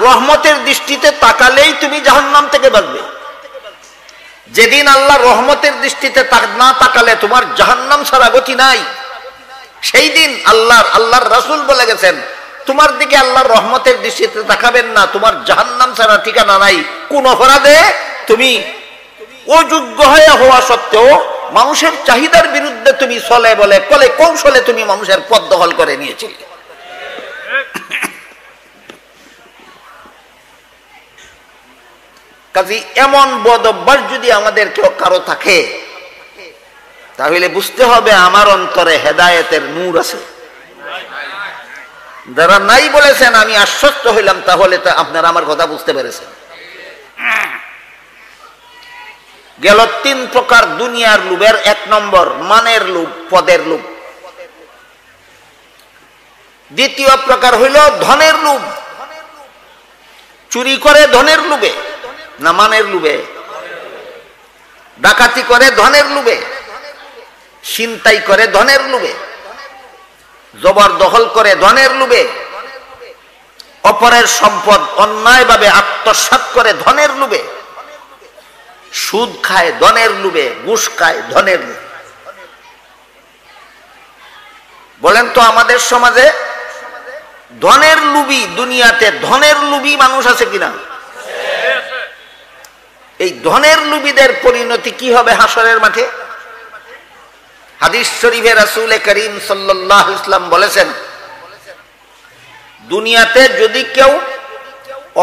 রহমতের দৃষ্টিতে তাকালেই তুমি জাহান্নাম থেকে বাঁচবে। যেদিন আল্লাহ রহমতের দৃষ্টিতে না তাকালে তোমার জাহান্নাম ছাড়া গতি নাই। সেই দিন আল্লাহর রাসূল বলে গেছেন, তোমার দিকে আল্লাহর রহমতের দৃষ্টিতে তাকাবেন না, তোমার জাহান্নাম ছাড়া ঠিকানা নাই। কোন অপরাধে তুমি অযোগ্য হওয়া সত্ত্বেও মানুষের চাহিদার বিরুদ্ধে তুমি চলে বলে কলে কৌশলে তুমি মানুষের পদ দখল করে নিয়েছিলে। কাজী এমন বদ অভ্যাস যদি আমাদের কেউ কারো থাকে তাহলে বুঝতে হবে আমার অন্তরে হেদায়েতের নূর আছে। যারা নাই বলেছেন আমি আশ্বস্ত হইলাম, তাহলে তো আপনারা আমার কথা বুঝতে পেরেছেন। গেল 3 প্রকার দুনিয়ার লোভের। 1 নম্বর মানের লোভ, পদের লোভ। দ্বিতীয় প্রকার হইল ধনের লোভ। চুরি করে ধনের লোভে না মানের লোভে? ডাকাতি করে ধনের লোভে, ছিনতাই করে ধনের লোভে, জবরদখল করে ধনের লোভে, অপরের সম্পদ অন্যায়ভাবে আত্মসাৎ করে ধনের লোভে, সুদ খায় ধনের লোভে, ঘুষ খায় ধনের লোভে। বলেন তো আমাদের সমাজে ধনের লোভী, দুনিয়াতে ধনের লোভী মানুষ আছে কিনা? এই ধনের লোভীদের পরিণতি কি হবে হাসরের মাঠে? হাদিস শরীফে রাসূল করিম সাল্লাল্লাহু আলাইহি ওয়াসাল্লাম বলেছেন, দুনিয়াতে যদি কেউ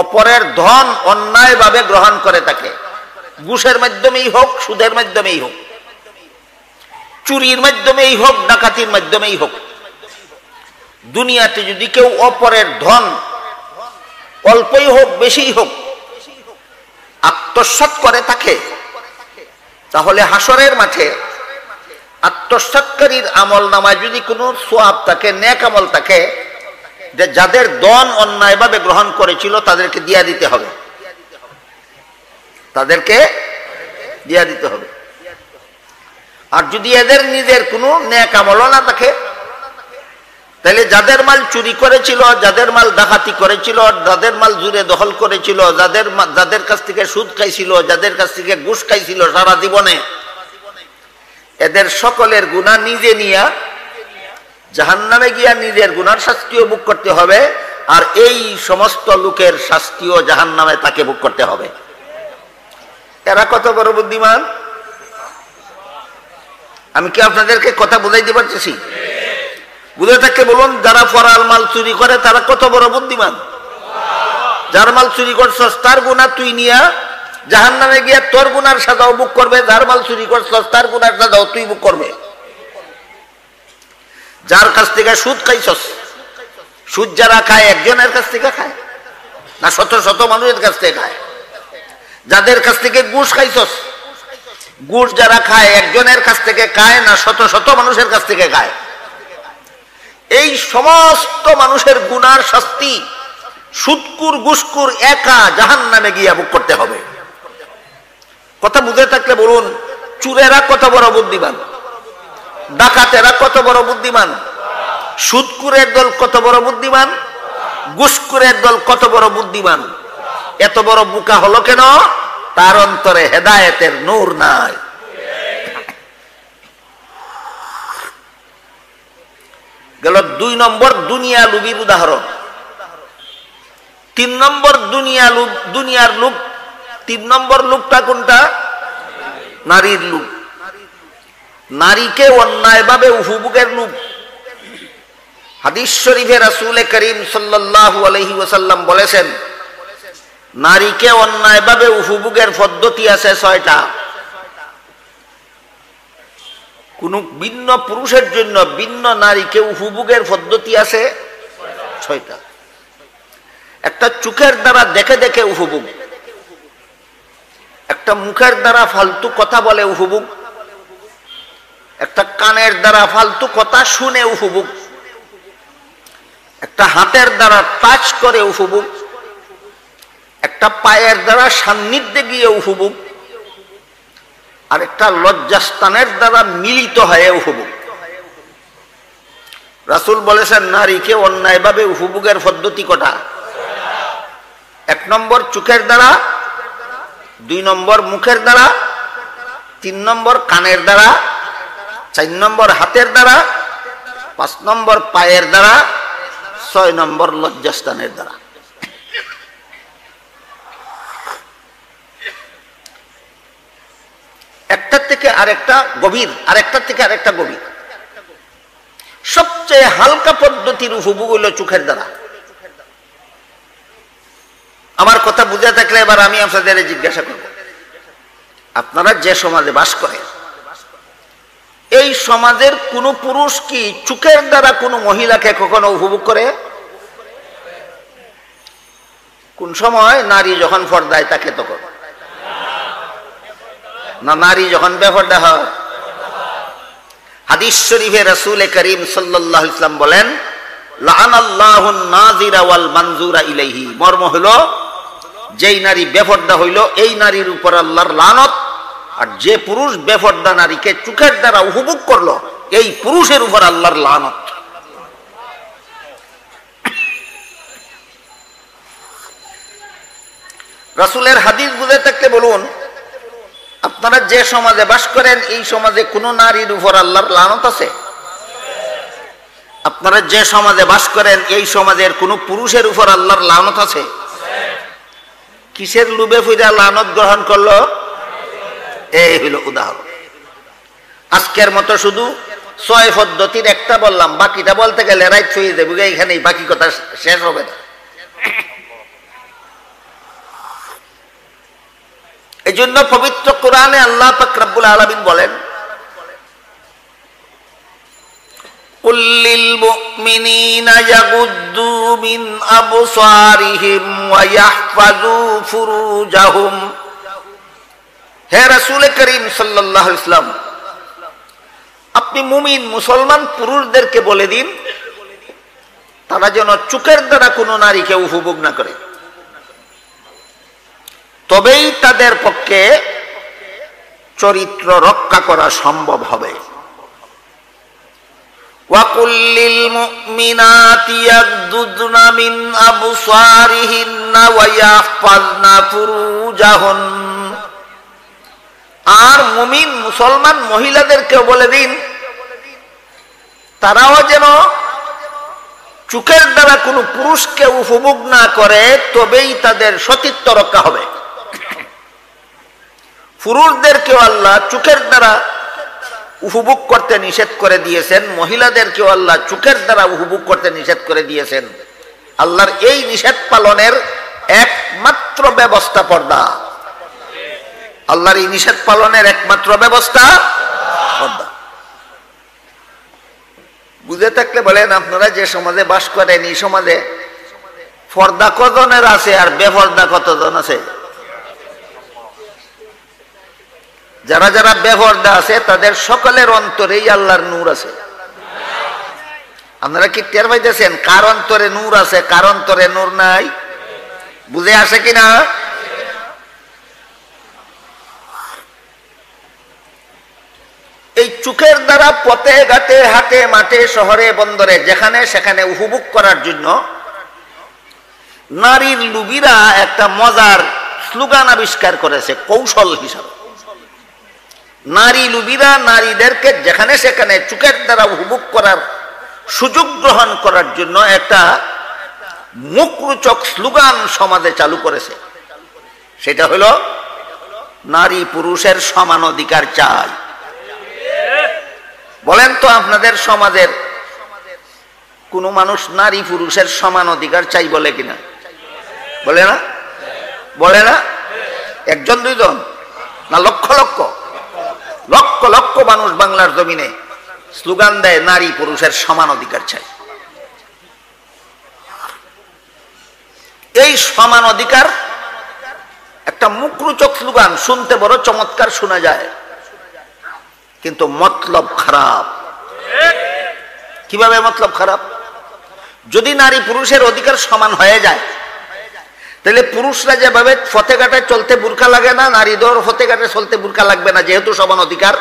অপরের ধন অন্যায়ভাবে গ্রহণ করে থাকে, ঘুষের মাধ্যমেই হোক, সুদের মাধ্যমেই হোক, চুরির মাধ্যমেই হোক, ডাকাতির মাধ্যমেই হোক, দুনিয়াতে যদি কেউ অপরের ধন অল্পই হোক বেশিই হোক আত্মসাৎ করে থাকে, তাহলে হাসরের মাঠে আত্মসাৎকারীর আমল নামায় যদি কোনো সওয়াব থাকে, নেক আমল থাকে, যে যাদের ধন অন্যায়ভাবে গ্রহণ করেছিল তাদেরকে দিয়া দিতে হবে, তাদেরকে দিয়া দিতে হবে। আর যদি এদের নিজের কোনো নেক আমল না থাকে, তাহলে যাদের মাল চুরি করেছিল, যাদের মাল ডাকাতি করেছিল, যাদের মাল জুরে দখল করেছিল, যাদের কাছ থেকে সুদ খাইছিল, যাদের কাছ থেকে ঘুষ খাইছিল সারা জীবনে, এদের সকলের গুনাহ নিজে নিয়া জাহান্নামে গিয়া নিজের গুনার শাস্তিও ভোগ করতে হবে, আর এই সমস্ত লোকের শাস্তিও জাহান্নামে তাকে ভোগ করতে হবে। এরা কত বড় বুদ্ধিমান! আমি কি আপনাদেরকে কথা বুঝাইতে পারতেছি? বুঝে থাকলে বলুন, যারা ফরাল মাল চুরি করে তারা কত বড় বুদ্ধিমান। যার মাল চুরি করছস তার গুনাহ তুই নিয়া জাহান্নামে গিয়া তোর গুনার সাজাও ভোগ করবে, যার মাল চুরি করছস তার গুনার সাজাও তুই ভোগ করবে। যার কাছ থেকে সুদ খাইছস, সুদ যারা খায় একজনের কাছ থেকে খায় না শত শত মানুষের কাছ থেকে খায়? যাদের কাছ থেকে ঘুষ খাইছস, ঘুষ যারা খায় একজনের কাছ থেকে খায় না শত শত মানুষের কাছ থেকে খায়? এই সমস্ত মানুষের গুনার শাস্তি সুদকুর ঘুষকুর একা জাহান্নামে গিয়া ভোগ করতে হবে। কথা বুঝে থাকলে বলুন, চুরেরা কত বড় বুদ্ধিমান, ডাকাতেরা কত বড় বুদ্ধিমান, সুদকুরের দল কত বড় বুদ্ধিমান, ঘুষকুরের দল কত বড় বুদ্ধিমান। এত বড় বোকা হলো কেন? তার অন্তরে হেদায়েতের নূর নাই। গেল 2 নম্বর দুনিয়া লোভীর উদাহরণ। 3 নম্বর দুনিয়ার লোভ। 3 নম্বর লোভটা কোনটা? নারীর লোভ। নারীকে অন্যায়ভাবে উপভোগের লোভ। হাদিস শরীফে রাসূল করিম সাল্লাল্লাহু আলাইহি ওয়াসাল্লাম বলেছেন, নারীকে অন্যায়ভাবে উপভোগের পদ্ধতি আছে 6টা। কোন ভিন্ন পুরুষের জন্য ভিন্ন নারীকে উপভোগের পদ্ধতি আছে 6টা। একটা চোখের দ্বারা দেখে দেখে উপভোগ, একটা মুখের দ্বারা ফালতু কথা বলে উপভোগ, একটা কানের দ্বারা ফালতু কথা শুনে উপভোগ, একটা হাতের দ্বারা টাচ করে উপভোগ, একটা পায়ের দ্বারা সান্নিধ্যে গিয়ে উপভোগ, আর একটা লজ্জাস্থানের দ্বারা মিলিত হয়ে উপভোগ। রাসূল বলেছেন, নারীকে অন্যায়ভাবে উপভোগের পদ্ধতি কটা? 1 নম্বর চোখের দ্বারা, 2 নম্বর মুখের দ্বারা, 3 নম্বর কানের দ্বারা, 4 নম্বর হাতের দ্বারা, 5 নম্বর পায়ের দ্বারা, 6 নম্বর লজ্জাস্থানের দ্বারা। একটার থেকে আরেকটা গভীর, আরেকটার থেকে আরেকটা গভীর। সবচেয়ে হালকা পদ্ধতির উপভোগ হইল চোখের দ্বারা। আমার কথা বুঝে থাকলে এবার আমি আপনাদের জিজ্ঞাসা করব, আপনারা যে সমাজে বাস করেন, এই সমাজের কোন পুরুষ কি চোখের দ্বারা কোনো মহিলাকে কখনো উপভোগ করে? কোন সময়? নারী যখন পর্দায় থাকে তখন, না নারী যখন বেপরদা হয়? হাদিস শরীফে রাসূল করিম সাল্লাল্লাহু আলাইহি ওয়াসাল্লাম বলেন, লাআনাল্লাহুন নাযিরা ওয়াল মানজুরা ইলাইহি। মর্ম হলো, যেই নারী বেপরদা হইল এই নারীর উপর আল্লাহর লানত, আর যে পুরুষ বেপরদা নারীকে চোখের দ্বারা উপভোগ করলো এই পুরুষের উপর আল্লাহর লানত। রাসূলের হাদিস বুঝে থাকলে বলুন, আপনারা যে সমাজে বাস করেন এই সমাজে কোন নারীর উপর আল্লাহর লানত আছে? আপনারা যে সমাজে বাস করেন এই সমাজের কোন পুরুষের উপর আল্লাহর লানত আছে? কিসের লোভে ফিরা লানত গ্রহণ করলো? এই হইল উদাহরণ। আজকের মতো শুধু 6 পদ্ধতির একটা বললাম, বাকিটা বলতে গেলে রাইট হয়ে যাবে, এইখানেই বাকি কথা শেষ হবে না। এই জন্য পবিত্র কোরআনে আল্লাহ পাক রব্বুল আলামিন বলেন, কুল লিল মুমিনিনা ইয়াগুদ্দু মিন আবসারিহিম ওয়া ইয়াহফাযু ফুরুজাহুম। হে রাসূল করিম সাল্লাল্লাহু আলাইহি ওয়াসাল্লাম, আপনি মুমিন মুসলমান পুরুষদেরকে বলে দিন তারা যেন চোখের দ্বারা কোনো নারীকে উপভোগ না করে, তবেই তাদের পক্ষে চরিত্র রক্ষা করা সম্ভব হবে। ওয়াকুল লিল মুমিনাতি ইয়াগদুদনা মিন আবসারিহিন্না ওয়া ইয়াহফাযনা ফুরুজাহুন। আর মুমিন মুসলমান মহিলাদেরকে বলে দিন তারাও যেন চোখের দ্বারা কোনো পুরুষকে উপভোগ না করে, তবেই তাদের সতীত্ব রক্ষা হবে। পুরুষদেরকেও আল্লাহ চোখের দ্বারা উপভোগ করতে নিষেধ করে দিয়েছেন, মহিলাদেরকেও আল্লাহ চোখের দ্বারা উপভোগ করতে নিষেধ করে দিয়েছেন। আল্লাহর এই নিষেধ পালনের একমাত্র ব্যবস্থা পর্দা। আল্লাহর এই নিষেধ পালনের একমাত্র ব্যবস্থা পর্দা। বুঝে থাকলে বলেন, আপনারা যে সমাজে বাস করেন এই সমাজে পর্দা কতজনের আছে আর বেপর্দা কতজন আছে? যারা যারা বেপর্দা আছে তাদের সকলের অন্তরেই আল্লাহর নূর আছে। আপনারা কি টের পাইতেছেন কার অন্তরে নূর আছে, কার অন্তরে নূর নাই? বুঝে আসে কিনা? এই চোখের দ্বারা পথে ঘাটে হাটে মাঠে শহরে বন্দরে যেখানে সেখানে উপভোগ করার জন্য নারীর লুবিরা একটা মজার স্লোগান আবিষ্কার করেছে কৌশল হিসাবে। নারী লুবিরা নারীদেরকে যেখানে সেখানে চোখের দ্বারা উপভোগ করার সুযোগ গ্রহণ করার জন্য একটা মুখরোচক স্লোগান সমাজে চালু করেছে। সেটা হলো নারী পুরুষের সমান অধিকার চাই। বলেন তো আপনাদের সমাজের কোন মানুষ নারী পুরুষের সমান অধিকার চাই বলে কিনা? বলে না? বলে না? একজন দুইজন না লক্ষ লক্ষ লক্ষ লক্ষ মানুষ বাংলার জমিনে স্লোগান দেয় নারী পুরুষের সমান অধিকার চাই। এই সমান অধিকার একটা মুখরোচক স্লোগান, শুনতে বড় চমৎকার শোনা যায়, কিন্তু মতলব খারাপ। কিভাবে মতলব খারাপ? যদি নারী পুরুষের অধিকার সমান হয়ে যায় তাহলে পুরুষরা যেভাবে পথে ঘাটে চলতে বুরকা লাগে না, নারীদের পথে ঘাটে চলতে বুরকা লাগবে না, যেহেতু সমান অধিকার।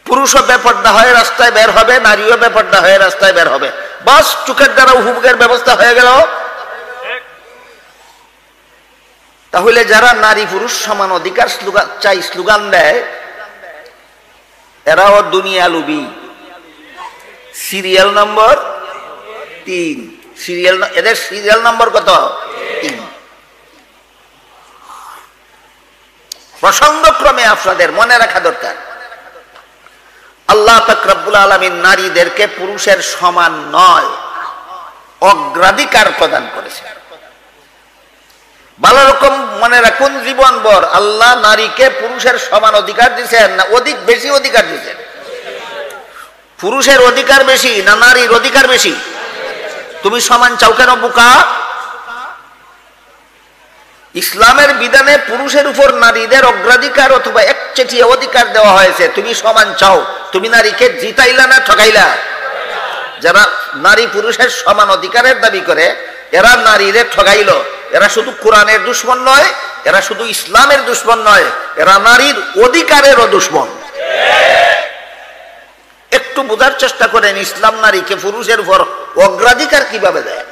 পুরুষও বেপর্দা হয়ে রাস্তায় বের হবে, নারীও বেপর্দা হয়ে রাস্তায় বের হবে, বাস চোখের দ্বারা উপভোগের ব্যবস্থা হয়ে গেল। তাহলে যারা নারী পুরুষ সমান অধিকার চাই স্লোগান দেয় এরাও দুনিয়া লুবি। Serial number 3। এদের সিরিয়াল নম্বর কত? 3। প্রসঙ্গক্রমে আপনাদের মনে রাখা দরকার, আল্লাহ পাক রব্বুল আলামিন নারীদেরকে পুরুষের সমান নয় অগ্রাধিকার প্রদান করেছে। ভালো রকম মনে রাখুন, জীবনভর আল্লাহ নারীকে পুরুষের সমান অধিকার দিয়েছেন না অধিক বেশি অধিকার দিয়েছেন? পুরুষের অধিকার বেশি না নারীর অধিকার বেশি? তুমি সমান চাও কেন বোকা? ইসলামের বিধানে পুরুষের উপর নারীদের অগ্রাধিকার অথবা একচেটিয়া অধিকার দেওয়া হয়েছে। তুমি সমান চাও, তুমি নারীকে জিতাইলা না ঠকাইলা? যারা নারী পুরুষের সমান অধিকারের দাবি করে এরা নারীরে ঠকাইল। এরা শুধু কোরআনের দুশমন নয়, এরা শুধু ইসলামের দুশমন নয়, এরা নারীর অধিকারেরও দুশমন। একটু বোঝার চেষ্টা করেন ইসলাম নারীকে পুরুষের উপর অগ্রাধিকার কিভাবে দেয়।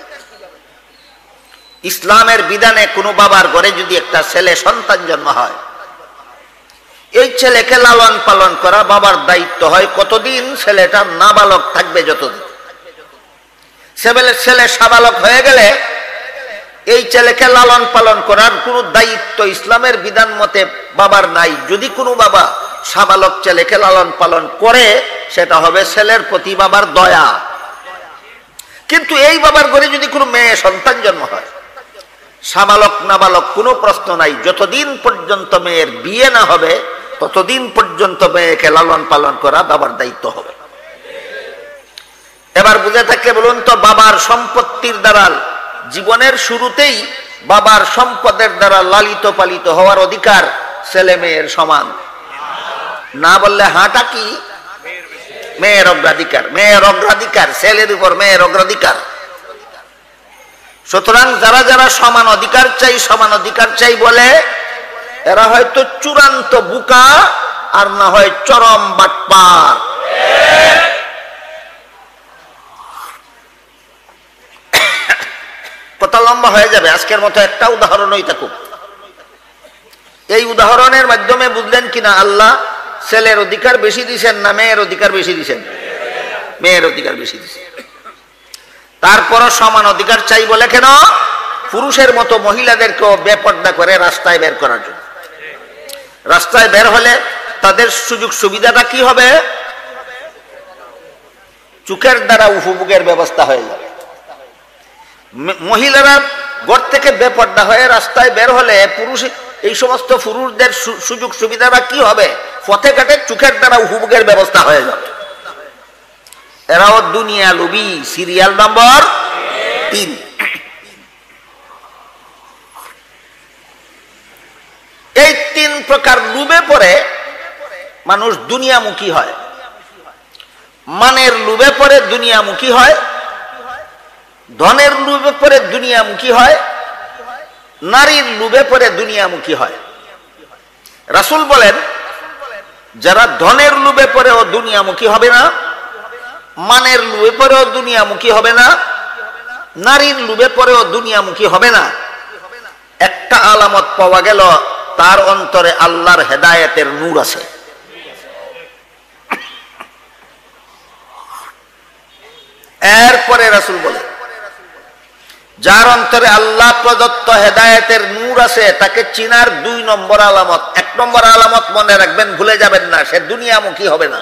ইসলামের বিধানে কোনো বাবার ঘরে যদি একটা ছেলে সন্তান জন্ম হয়, এই ছেলেকে লালন পালন করা বাবার দায়িত্ব হয়। কতদিন? ছেলেটা নাবালক থাকবে যতদিন। ছেলে সাবালক হয়ে গেলে এই ছেলেকে লালন পালন করার কোনো দায়িত্ব ইসলামের বিধান মতে বাবার নাই। যদি কোনো বাবা সাবালক ছেলেকে লালন পালন করে সেটা হবে ছেলের প্রতি বাবার দয়া। কিন্তু এই বাবার ঘরে যদি কোনো মেয়ে সন্তান জন্ম হয়, সাবালক নাবালক কোনো প্রশ্ন নাই, যতদিন পর্যন্ত মেয়ের বিয়ে না হবে ততদিন পর্যন্ত মেয়েকে লালন পালন করা বাবার দায়িত্ব হবে। এবার বুঝে থাকলে বলুন তো, বাবার সম্পত্তির দ্বারা জীবনের শুরুতেই বাবার সম্পদের দ্বারা লালিত পালিত হওয়ার অধিকার ছেলে মেয়ের সমান না বললে হাঁটা কি? মেয়ের অগ্রাধিকার, মেয়ের অগ্রাধিকার, ছেলের উপর মেয়ের অগ্রাধিকার। সুতরাং যারা যারা সমান অধিকার চাই, সমান অধিকার চাই বলে এরা হয়তো চূড়ান্ত বুকা আর না হয় চরম বাটপার। কথা লম্বা হয়ে যাবে, আজকের মতো একটা উদাহরণই থাকুক। এই উদাহরণের মাধ্যমে বুঝলেন কিনা আল্লাহ ছেলের অধিকার বেশি দিছেন না মেয়ের অধিকার বেশি দিছেন? মেয়ের অধিকার বেশি দিছেন। তারপরও সমান অধিকার চাই বলে কেন? পুরুষের মতো মহিলাদেরকেও বেপর্দা করে রাস্তায় বের করার জন্য। রাস্তায় বের হলে তাদের সুযোগ সুবিধাটা কি হবে? চোখের দ্বারা উপভোগের ব্যবস্থা হয়ে যাবে। মহিলারা ঘর থেকে বেপর্দা হয়ে রাস্তায় বের হলে পুরুষ, এই সমস্ত পুরুষদের সুযোগ সুবিধাটা কি হবে? পথে ঘাটে চোখের দ্বারা উপভোগের ব্যবস্থা হয়ে যাবে। এরাও দুনিয়া লোভী। Serial number 3। এই 3 প্রকার লোভে পড়ে মানুষ দুনিয়ামুখী হয়। মানের লোভে পড়ে দুনিয়ামুখী হয়, ধনের লোভে পড়ে দুনিয়ামুখী হয়, নারীর লোভে পড়ে দুনিয়ামুখী হয়। রাসূল বলেন, যারা ধনের লোভে পড়েও দুনিয়ামুখী হবে না, মানের লোভে পড়েও দুনিয়ামুখী হবে না, নারীর লোভে পড়েও দুনিয়ামুখী হবে না, একটা আলামত পাওয়া গেল, তার অন্তরে আল্লাহর হেদায়েতের নূর আছে। এরপরে রাসূল বলে, যার অন্তরে আল্লাহ প্রদত্ত হেদায়েতের নূর আছে তাকে চিনার 2 নম্বর আলামত। 1 নম্বর আলামত মনে রাখবেন, ভুলে যাবেন না, সে দুনিয়ামুখী হবে না।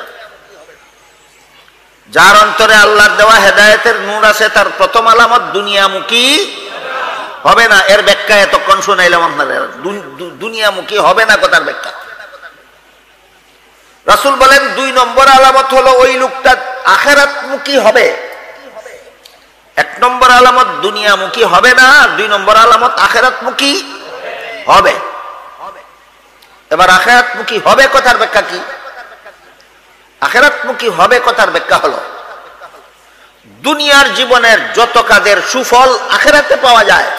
যার অন্তরে আল্লাহর দেওয়া হেদায়েতের নূর আছে তার প্রথম আলামত দুনিয়ামুখী হবে না। এর ব্যাখ্যা এতক্ষণ শুনাইলাম আপনাদের। দুনিয়ামুখী হবে না কথার ব্যাখ্যা। রাসূল বলেন 2 নম্বর আলামত হলো ওই লোকটা আখিরাতমুখী হবে। 1 নম্বর আলামত দুনিয়ামুখী হবে না, 2 নম্বর আলামত আখিরাতমুখী হবে। এবার আখিরাতমুখী হবে কথার ব্যাখ্যা কি? আখিরাতমুখী হবে কথার ব্যাখ্যা হলো, দুনিয়ার জীবনের যত কাজের সুফল আখিরাতে পাওয়া যায়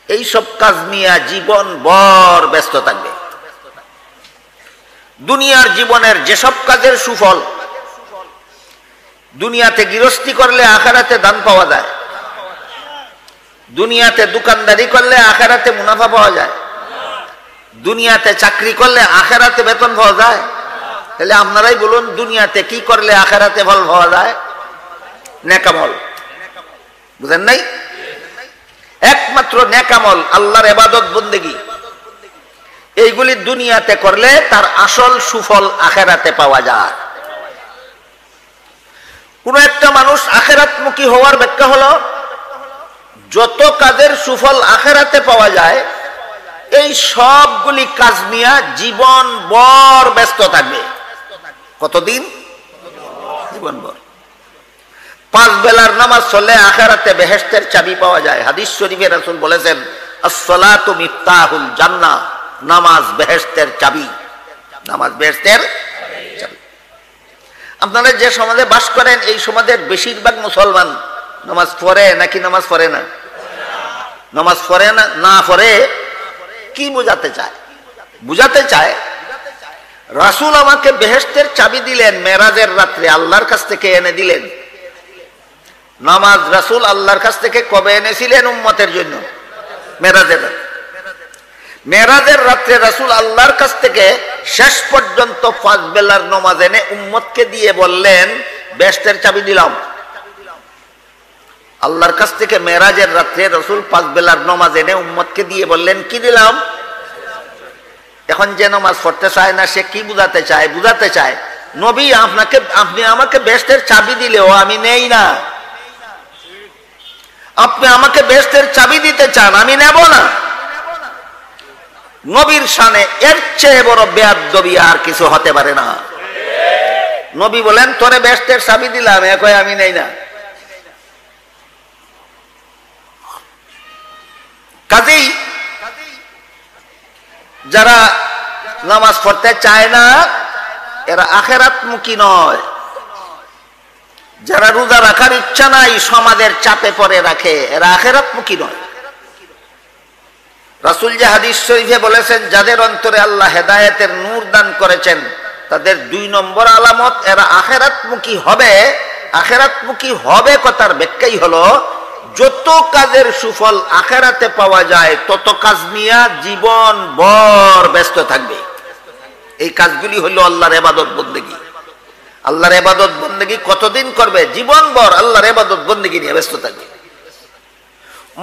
এই সব কাজ নিয়ে জীবন ভর ব্যস্ত থাকবে। দুনিয়ার জীবনের যেসব কাজের সুফল, দুনিয়াতে গৃহস্থী করলে আখিরাতে দান পাওয়া যায়, দুনিয়াতে দোকানদারি করলে আখিরাতে মুনাফা পাওয়া যায়, দুনিয়াতে চাকরি করলে আখিরাতে বেতন পাওয়া যায়। তাহলে আপনারাই বলুন, দুনিয়াতে কি করলে আখিরাতে ফল পাওয়া যায়? নেকামল। বুঝেন নাই? একমাত্র নেকামল, আল্লাহর ইবাদত বন্দেগী, এইগুলি দুনিয়াতে করলে তার আসল সুফল আখিরাতে পাওয়া যায়। কোন একটা মানুষ আখিরাতমুখী হওয়ার ব্যাখ্যা হলো, যত কাজের সুফল আখিরাতে পাওয়া যায় এই সবগুলি কাজ নিয়ে জীবন ভর ব্যস্ত থাকবে। কতদিন? জীবন ভর। 5 বেলার নামাজ পড়লে আখিরাতে বেহেশতের চাবি পাওয়া যায়। হাদিস শরীফে রাসূল বলেছেন, আস-সালাতু মিফতাহুল জান্নাহ, নামাজ বেহেশতের চাবি। নামাজ বেহেশতের চাবি। আপনারা যে সমাজে বাস করেন এই সমাজের বেশিরভাগ মুসলমান নামাজ পড়ে নাকি নামাজ পড়ে না? নামাজ পড়ে না। না পড়ে কি বোঝাতে চায়? বুঝাতে চায় রাসূল আমাকে বেহেশতের চাবি দিলেন মেরাজের রাত্রে, আল্লাহর কাছ থেকে এনে দিলেন। নামাজ রাসূল আল্লাহর কাছ থেকে কবে এনেছিলেন? উম্মতের জন্য। মেরাজের রাত্রে। মেরাজের রাত্রে রাসূল আল্লাহর কাছ থেকে শেষ পর্যন্ত 5 বেলার নামাজ এনে উম্মতকে দিয়ে বললেন, বেহেশতের চাবি দিলাম। আল্লাহর কাছ থেকে মেরাজের রাত্রে রসুল 5 বেলার নামাজ এনে উম্মতকে দিয়ে বললেন, কি দিলাম? এখন যে নামাজ পড়তে চায় না সে কি বুঝাতে চায়? বুঝাতে চায় নবী আপনি আমাকে বেহেশতের চাবি দিলেও আমি নেই না। আপনি আমাকে বেহেশতের চাবি দিতে চান, আমি নেব না। নবীর শানে এর চেয়ে বড় বেয়াদবি আর কিছু হতে পারে না। নবী বলেন, তোরে বেহেশতের চাবি দিলাম, একই আমি নেই না। কাজেই যারা নামাজ পড়তে চায় না এরা আখিরাতমুখী নয়। যারা রোজা রাখার ইচ্ছা নাই, সমাজের চাপে পড়ে রাখে, এরা আখিরাতমুখী নয়। রাসূল যে হাদিস শরীফে বলেছেন, যাদের অন্তরে আল্লাহ হেদায়েতের নূর দান করেছেন তাদের 2 নম্বর আলামত এরা আখিরাতমুখী হবে। আখিরাতমুখী হবে কথার ব্যাখ্যাই হলো, যত কাজের সুফল আখিরাতে পাওয়া যায় তত কাজ নিয়ে জীবন ভর ব্যস্ত থাকবে। এই কাজগুলি হলো আল্লাহর ইবাদত বন্দেগী। আল্লাহর ইবাদত বন্দেগী কতদিন করবে? জীবন ভর আল্লাহর ইবাদত বন্দেগী নিয়ে ব্যস্ত থাকবে।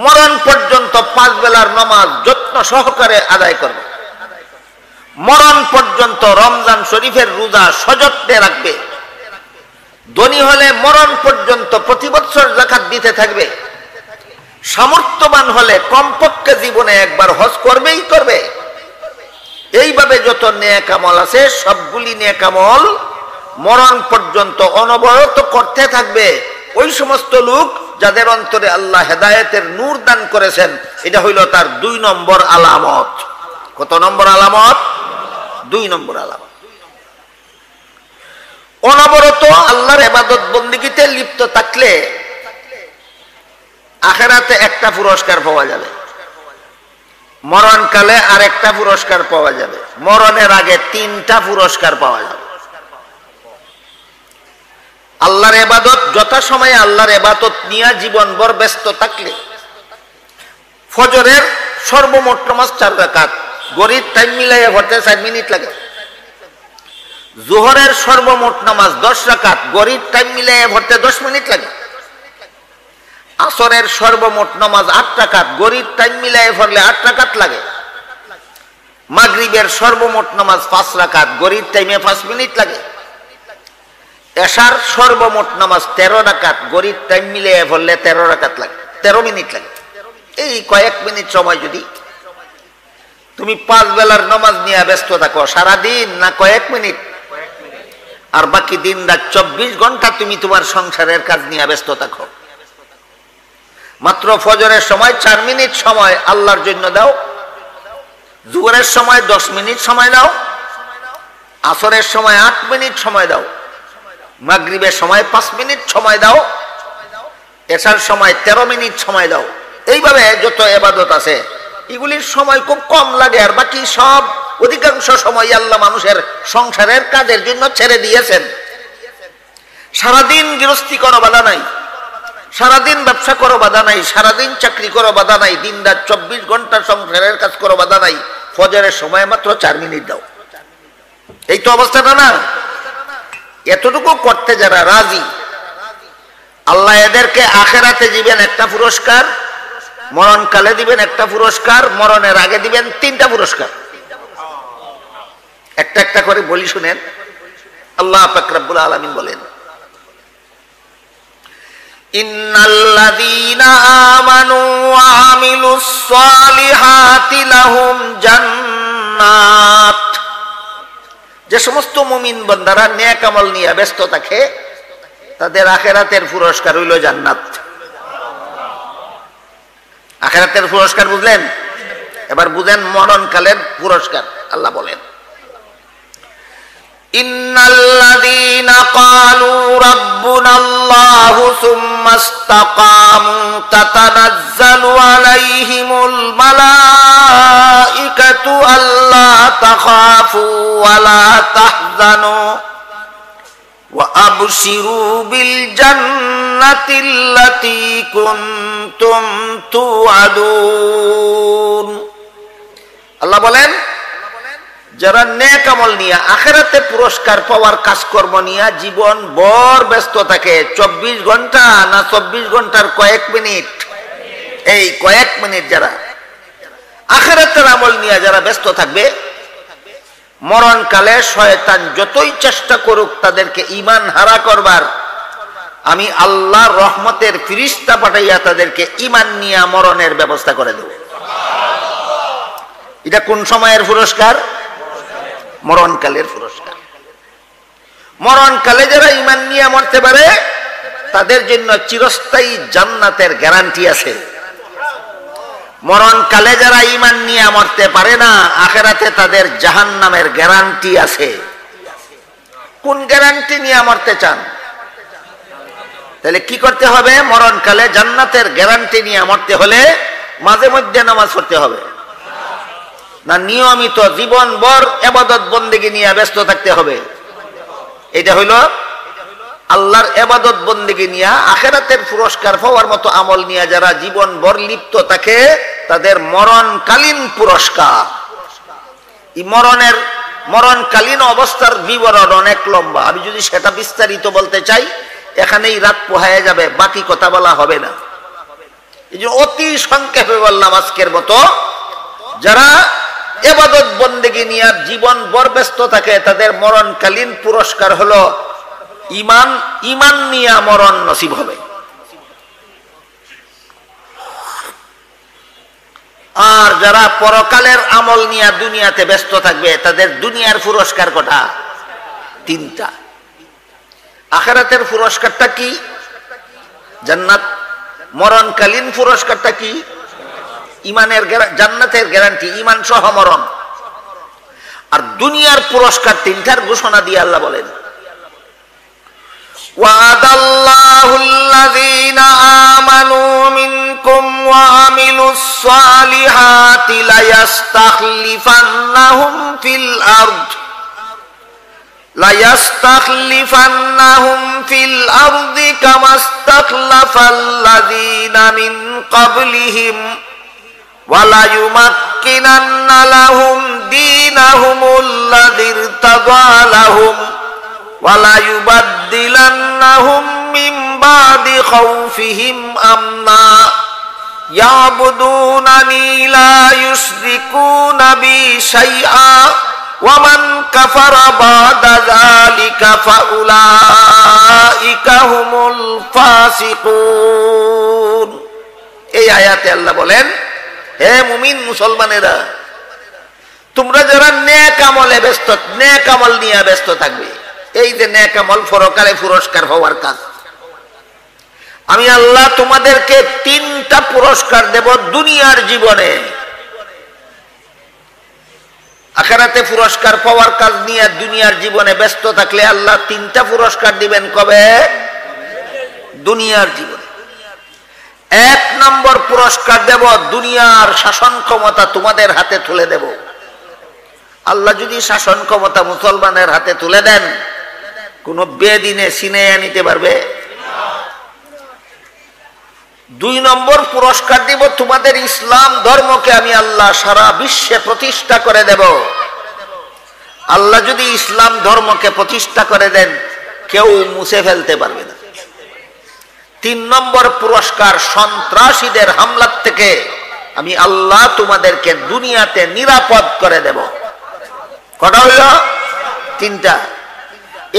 মরণ পর্যন্ত 5 বেলার নামাজ যত্ন সহকারে আদায় করবে। মরণ পর্যন্ত রমজান শরীফের রোজা সযত্নে রাখবে। ধনী হলে মরণ পর্যন্ত প্রতি বছর যাকাত দিতে থাকবে। সামর্থ্যবান হলে কমপক্ষে জীবনে একবার হজ করবেই করবে। এইভাবে যত নেক আমল আছে সবগুলি নেক আমল মরণ পর্যন্ত অনবরত করতে থাকবে। ওই সমস্ত লোক যাদের অন্তরে আল্লাহ হেদায়েতের নূর দান করেছেন, এটা হইল তার 2 নম্বর আলামত। কত নম্বর আলামত? 2 নম্বর আলামত। অনবরত আল্লাহর ইবাদত বন্দেগীতে লিপ্ত থাকলে আখিরাতে একটা পুরস্কার পাওয়া যাবে, মরণকালে আরেকটা পুরস্কার পাওয়া যাবে, মরণের আগে 3টা পুরস্কার পাওয়া যাবে। আল্লাহর ইবাদত যথাসময়ে আল্লাহর ইবাদত নিয়ে জীবনভর ব্যস্ত থাকলে ফজরের সর্বমোট নামাজ 4 রাকাত, গড়ির টাইম মিলাইয়া পড়তে 4 মিনিট লাগে। জোহরের সর্বমোট নামাজ 10 রাকাত, গড়ির টাইম মিলাইয়া পড়তে 10 মিনিট লাগে। আসরের সর্বমোট নামাজ 8 রাকাত, গড়ির টাইম মিলাইয়া পড়লে 8 রাকাত লাগে। মাগরিবের সর্বমোট নামাজ 5 রাকাত, গড়ির টাইমে 5 মিনিট লাগে। এশার সর্বমোট নামাজ 13 রাকাত, গড়ির টাইম মিলিয়ে পড়লে 13 রাকাত লাগে, 13 মিনিট লাগে। এই কয়েক মিনিট সময় যদি তুমি 5 বেলার নামাজ নিয়ে ব্যস্ত থাকো সারাদিন, না কয়েক মিনিট, আর বাকি দিন রাত 24 ঘন্টা তুমি তোমার সংসারের কাজ নিয়ে ব্যস্ত থাকো। মাত্র ফজরের সময় 4 মিনিট সময় আল্লাহর জন্য দাও, জোহরের সময় 10 মিনিট সময় দাও, আসরের সময় 8 মিনিট সময় দাও, মাগরিবের সময় 5 মিনিট সময় দাও, এশার সময় 13 মিনিট সময় দাও। এইভাবে যত ইবাদত আছে এগুলির সময় খুব কম লাগে, আর বাকি সব অধিকাংশ সময় আল্লাহ মানুষের সংসারের কাজের জন্য ছেড়ে দিয়েছেন। সারাদিন গৃহস্থী করো বাধা নাই, সারাদিন ব্যবসা করো বাধা নাই, সারাদিন চাকরি করো বাধা নাই, দিন রাত 24 ঘন্টা সংসারের কাজ করো বাধা নাই, ফজরের সময় মাত্র 4 মিনিট দাও। এই তো অবস্থাটা না? এতটুকু করতে যারা রাজি, আল্লাহ এদেরকে আখিরাতে দিবেন একটা পুরস্কার, মরণকালে দিবেন একটা পুরস্কার, মরণের আগে দিবেন 3টা পুরস্কার। একটা একটা করে বলি শুনেন। আল্লাহ পাক রব্বুল আলামিন বলেন, ইন্নাল্লাযীনা আমানু ওয়া আমিলুস সালিহাতি লাহুম জান্নাত। যে সমস্ত মুমিন বান্দারা নেক আমল নিয়ে ব্যস্ত থাকে তাদের আখিরাতের পুরস্কার হইল জান্নাত। আখিরাতের পুরস্কার বুঝলেন? এবার বুঝেন মরণকালের পুরস্কার। আল্লাহ বলেন, ইন্নাল্লাযীনা ক্বালু রাব্বুনাল্লাহু সুম্মা ইসতাকামু তাতানাজ্জালু আলাইহিমুল মালাইকাতু আল্লা তাখাফু ওয়া লা তাহজানু ওয়া আবশিরু বিল জান্নাতিল্লাতী কুনতুম তুআদুন। আল্লাহ বলেন, যারা নেক আমল নিয়ে আখিরাতে পুরস্কার পাওয়ার কাজকর্ম নিয়ে জীবন ভর ব্যস্ত থাকে, 24 ঘন্টা না 24 ঘন্টার কয়েক মিনিট, এই কয়েক মিনিট যারা আখিরাতের আমল নিয়ে যারা ব্যস্ত থাকবে, মরণকালে শয়তান যতই চেষ্টা করুক তাদেরকে ঈমান হারা করবার, আমি আল্লাহর রহমতের ফিরিস্তা পাঠাইয়া তাদেরকে ঈমান নিয়ে মরণের ব্যবস্থা করে দেব। এটা কোন সময়ের পুরস্কার? মরণকালের পুরস্কার। মরণকালে যারা ঈমান নিয়ে মরতে পারে তাদের জন্য চিরস্থায়ী জান্নাতের গ্যারান্টি আছে। মরণকালে যারা ঈমান নিয়ে মরতে পারে না, আখিরাতে তাদের জাহান্নামের গ্যারান্টি আছে। কোন গ্যারান্টি নিয়ে মরতে চান? তাহলে কি করতে হবে? মরণকালে জান্নাতের গ্যারান্টি নিয়ে মরতে হলে মাঝে মধ্যে নামাজ পড়তে হবে না, নিয়মিত জীবনভর ইবাদত বন্দেগী নিয়ে ব্যস্ত থাকতে হবে। এটা হইল আল্লাহর ইবাদত বন্দেগী নিয়ে আখিরাতের পুরস্কার পাওয়ার মতো আমল নিয়ে যারা জীবনভর লিপ্ত থাকে তাদের মরণকালীন পুরস্কার। এই মরণকালীন অবস্থার বিবরণ অনেক লম্বা, আমি যদি সেটা বিস্তারিত বলতে চাই এখানেই রাত পোহায় যাবে, বাকি কথা বলা হবে না। এই জন্য অতি সংক্ষেপে বললাম আজকের মতো, যারা ইবাদত বন্দেগী নিয়ে জীবন ভর ব্যস্ত থাকে তাদের মরণকালীন পুরস্কার হলো ঈমান নিয়ে মরণ নসিব হবে। আর যারা পরকালের আমল নিয়ে দুনিয়াতে ব্যস্ত থাকবে তাদের দুনিয়ার পুরস্কার কটা? 3টা। আখিরাতের পুরস্কারটা কি? জান্নাত। মরণকালীন পুরস্কারটা কি? ঈমানের জান্নাতের গ্যারান্টি, ঈমান সহ মরণ। আর দুনিয়ার পুরস্কার 3টার ঘোষণা দিয়ে আল্লাহ বলেন, ওয়াদাল্লাহুল্লাযীনা আমানু মিনকুম ওয়া আমিলুস সালিহাতি লায়াস্তাখলিফান্নাহুম ফিল আরদি কামাস্তাখলাফাল্লাযীনা মিন ক্বাবলিহিম ওয়ালা ইউমাক্কিনান্না লাহুম দীনাহুমুল্লাযী ইরতাদা লাহুম ওয়ালা ইউবাদদিলান্নাহুম মিন বাদি খাউফিহিম আমনা ইয়াবুদুনানি লা ইউশরিকুনা বি শাইআ ওয়া মান কাফারা বাদা যালিকা ফাউলাইকা হুমুল ফাসিকুন। এই আয়াতে আল্লাহ বলেন, হে মুমিন মুসলমানেরা, তোমরা যারা নেক আমলে ব্যস্ত, নেক আমল নিয়ে ব্যস্ত থাকবে, এই যে নেক আমল পরকালে পুরস্কার হওয়ার কাজ, আমি আল্লাহ তোমাদেরকে 3টা পুরস্কার দেব দুনিয়ার জীবনে। আখিরাতে পুরস্কার পাওয়ার কাজ নিয়ে দুনিয়ার জীবনে ব্যস্ত থাকলে আল্লাহ 3টা পুরস্কার দিবেন। কবে? দুনিয়ার জীবনে। 1 নম্বর পুরস্কার দেব, দুনিয়ার শাসন ক্ষমতা তোমাদের হাতে তুলে দেব। আল্লাহ যদি শাসন ক্ষমতা মুসলমানের হাতে তুলে দেন, কোন বেদিনে ছিনিয়ে নিতে পারবে? 2 নম্বর পুরস্কার দিব, তোমাদের ইসলাম ধর্মকে আমি আল্লাহ সারা বিশ্বে প্রতিষ্ঠা করে দেব। আল্লাহ যদি ইসলাম ধর্মকে প্রতিষ্ঠা করে দেন, কেউ মুছে ফেলতে পারবে না। 3 নম্বর পুরস্কার, সন্ত্রাসীদের হামলা থেকে আমি আল্লাহ তোমাদেরকে দুনিয়াতে নিরাপদ করে দেব। কটা হইল? 3টা।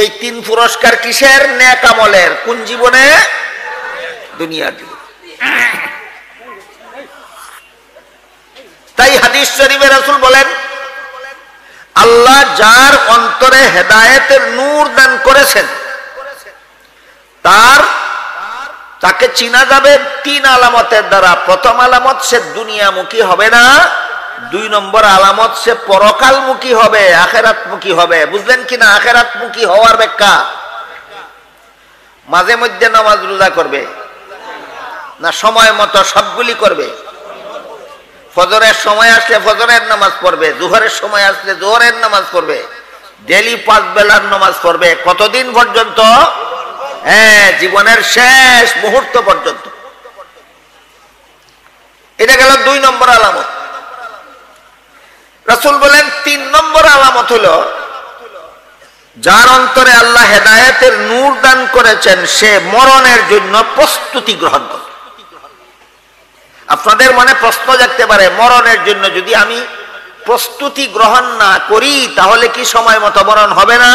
এই 3 পুরস্কার কিসের? নেক আমলের। কোন জীবনে? দুনিয়ার জীবনে। তাই হাদিস শরীফে রাসূল বলেন, আল্লাহ যার অন্তরে হেদায়েতের নূর দান করেছেন তাকে চিনা যাবে 3 আলামতের দ্বারা। প্রথম আলামত, সে দুনিয়ামুখী হবে না। 2 নম্বর আলামত, সে পরকালমুখী হবে, আখিরাতমুখী হবে। বুঝলেন কিনা? আখিরাতমুখী হওয়ার ব্যাখ্যা, মাঝে মধ্যে নামাজ রোজা করবে না সময় মতো সবগুলি করবে? ফজরের সময় আসলে ফজরের নামাজ পড়বে, জোহরের সময় আসলে জোহরের নামাজ পড়বে, ডেইলি 5 বেলার নামাজ পড়বে। কতদিন পর্যন্ত? জীবনের শেষ মুহূর্ত পর্যন্ত। এটা গেল 2 নম্বর আলামত। রাসূল বলেন 3 নম্বর আলামত হলো যার অন্তরে আল্লাহ হেদায়েতের নূর দান করেছেন সে মরণের জন্য প্রস্তুতি গ্রহণ করে। আপনাদের মনে প্রশ্ন জাগতে পারে, মরণের জন্য যদি আমি প্রস্তুতি গ্রহণ না করি তাহলে কি সময় মতো মরণ হবে না?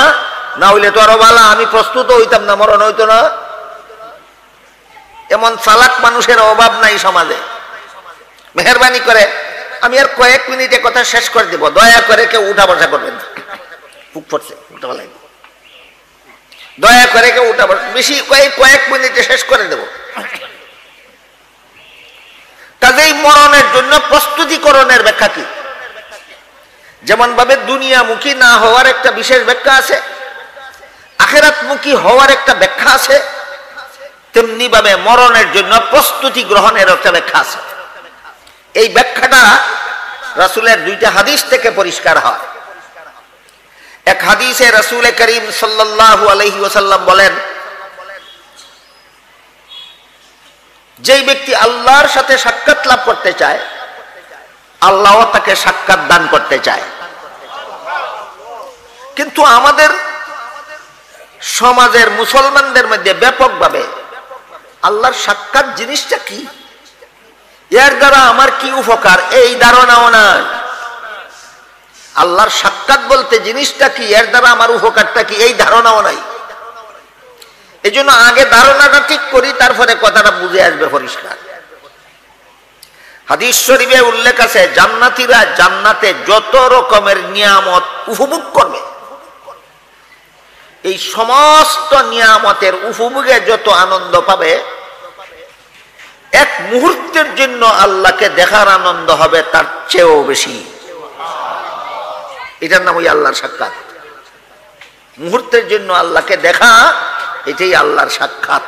না হইলে তো আরো ভালো, আমি প্রস্তুত হইতাম না, মরণ হইতো না। এমন চালাক মানুষের অভাব নাই সমাজে। মেহরবানি করে আমি আর কয়েক মিনিটে কথা শেষ করে দেব, দয়া করে কেউ উঠা বসা করবেন না। খুব পড়ছে, উঠা বলা দয়া করে কেউ উঠা বসা, বেশি কয়েক মিনিটে শেষ করে দেব। কাজেই মরণের জন্য প্রস্তুতিকরণের ব্যাখ্যা কি? যেমন ভাবে দুনিয়ামুখী না হওয়ার একটা বিশেষ ব্যাখ্যা আছে, আখিরাতমুখী হওয়ার একটা ব্যাখ্যা আছে, তেমনি ভাবে মরণের জন্য প্রস্তুতি গ্রহণের একটা ব্যাখ্যা আছে। এই ব্যাখ্যাটা রাসূলের দুইটা হাদিস থেকে পরিষ্কার হয়। এক হাদিসে রাসূল করিম সাল্লাল্লাহু আলাইহি ওয়াসাল্লাম বলেন, যেই ব্যক্তি আল্লাহর সাথে সাক্ষাৎ লাভ করতে চায় আল্লাহ তাকে সাক্ষাৎ দান করতে চায়। কিন্তু আমাদের সমাজের মুসলমানদের মধ্যে ব্যাপকভাবে আল্লাহর সাক্ষাৎ জিনিসটা কি, এর দ্বারা আমার কি উপকার, এই ধারণাও নাই। আল্লাহর সাক্ষাৎ বলতে জিনিসটা কি, এর দ্বারা আমার উপকারটা কি, এই ধারণাও নাই। এই জন্য আগে ধারণাটা ঠিক করি, তারপরে কথাটা বুঝে আসবে পরিষ্কার। হাদিস শরীফে উল্লেখ আছে, জান্নাতীরা জান্নাতে যত রকমের নিয়ামত উপভোগ করবে, এই সমস্ত নিয়ামতের উপভোগে যত আনন্দ পাবে, এক মুহূর্তের জন্য আল্লাহকে দেখার আনন্দ হবে তার চেয়েও বেশি। এটার নাম ওই আল্লাহর সাক্ষাৎ। মুহূর্তের জন্য আল্লাহকে দেখা, এটাই আল্লাহর সাক্ষাৎ।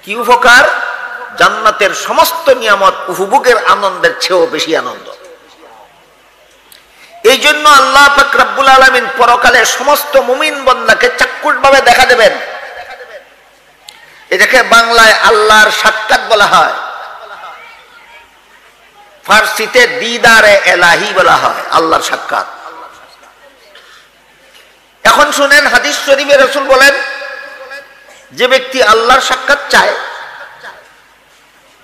কি উপকার? জান্নাতের সমস্ত নিয়ামত উপভোগের আনন্দের চেয়েও বেশি আনন্দ। এই জন্য আল্লাহ পাক রব্বুল আলামিন পরকালে সমস্ত মুমিন বান্দাকে চাক্ষুষভাবে দেখা দেবেন। এটাকে বাংলায় আল্লাহর সাক্ষাৎ বলা হয়, ফার্সিতে দিদারে এলাহি বলা হয়, আল্লাহর সাক্ষাৎ। এখন শুনেন, হাদিস শরীফে রাসূল বলেন, যে ব্যক্তি আল্লাহর সাক্ষাৎ চায়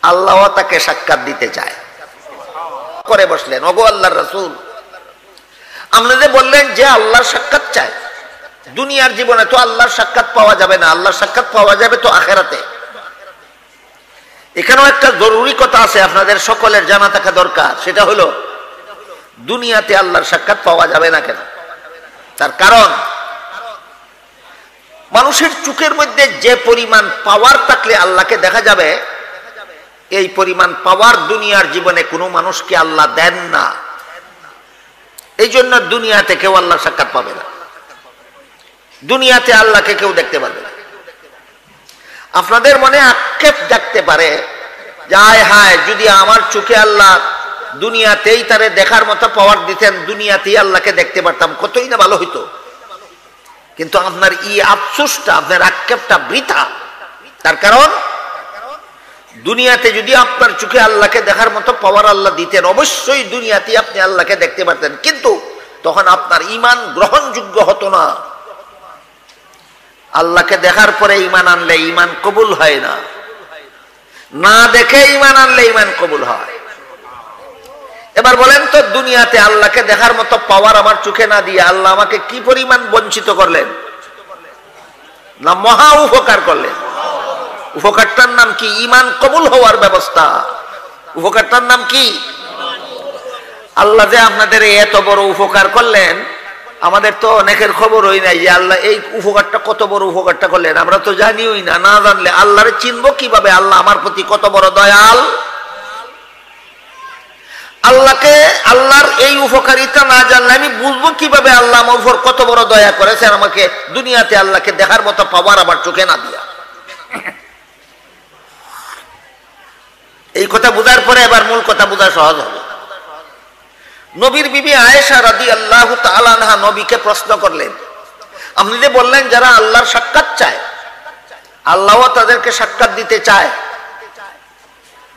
আল্লাহ তাকে সাক্ষাৎ দিতে চায়। করে বসলেন, ওগো আল্লাহর রাসূল, আপনি যে বললেন যে আল্লাহর সাক্ষাৎ চায়, দুনিয়ার জীবনে তো আল্লাহর সাক্ষাৎ পাওয়া যাবে না, আল্লাহর সাক্ষাৎ পাওয়া যাবে তো আখিরাতে। এখানেও একটা জরুরি কথা আছে, আপনাদের সকলের জানা থাকা দরকার। সেটা হলো, দুনিয়াতে আল্লাহর সাক্ষাৎ পাওয়া যাবে না কেন? তার কারণ, মানুষের চোখের মধ্যে যে পরিমাণ পাওয়ার থাকলে আল্লাহকে দেখা যাবে, এই পরিমাণ পাওয়ার দুনিয়ার জীবনে কোনো মানুষকে আল্লাহ দেন না। এই জন্য দুনিয়াতে কেউ আল্লাহর সাক্ষাৎ পাবে না, দুনিয়াতে আল্লাহকে কেউ দেখতে পারবে না। আপনাদের মনে আক্ষেপ জাগতে পারে, যায় হায়, যদি আমার চোখে আল্লাহ দুনিয়াতেই তারে দেখার মতো পাওয়ার দিতেন, দুনিয়াতেই আল্লাহকে দেখতে পারতাম, কতই না ভালো হইতো। কিন্তু আপনার এই আফসোসটা, আপনার আক্ষেপটা বৃথা। তার কারণ, দুনিয়াতে যদি আপনার চোখে আল্লাহকে দেখার মতো পাওয়ার আল্লাহ দিতেন, অবশ্যই দুনিয়াতেই আপনি আল্লাহকে দেখতে পারতেন, কিন্তু তখন আপনার ঈমান গ্রহণযোগ্য হতো না। আল্লাহকে দেখার পরে ঈমান আনলে ঈমান কবুল হয় না, না দেখে ঈমান আনলে ঈমান কবুল হয়। এবার বলেন তো, দুনিয়াতে আল্লাহকে দেখার মতো পাওয়ার আমার চোখে না দিয়ে আল্লাহ আমাকে কি পরিমাণ বঞ্চিত করলেন, না মহা উপকার করলেন। উপকারটার নাম কি? ঈমান কবুল হওয়ার ব্যবস্থা। উপকারটার নাম কি? আল্লাহ যে আপনাদের এত বড় উপকার করলেন, আমাদের তো অনেকের খবরই নাই যে আল্লাহ এই উপকারটা, কত বড় উপকারটা করলেন, আমরা তো জানিই না। না জানলে আল্লাহরে চিনবো কিভাবে? আল্লাহ আমার প্রতি কত বড় দয়াল। আল্লাহকে, আল্লাহর এই উপকারিতা না জানলে আমি বুঝবো কিভাবে আল্লাহ আমার উপর কত বড় দয়া করেছেন, আমাকে দুনিয়াতে আল্লাহকে দেখার মতো পাওয়ার আমার চোখে না দিয়া। এই কথা বুঝার পরে এবার মূল কথা বোঝা সহজ হবে। নবীর বিবি আয়েশা রাদিয়াল্লাহু তাআলা আনহা নবীকে প্রশ্ন করলেন, আপনি যে বললেন যারা আল্লাহর সাক্ষাৎ চায় আল্লাহও তাদেরকে সাক্ষাৎ দিতে চায়,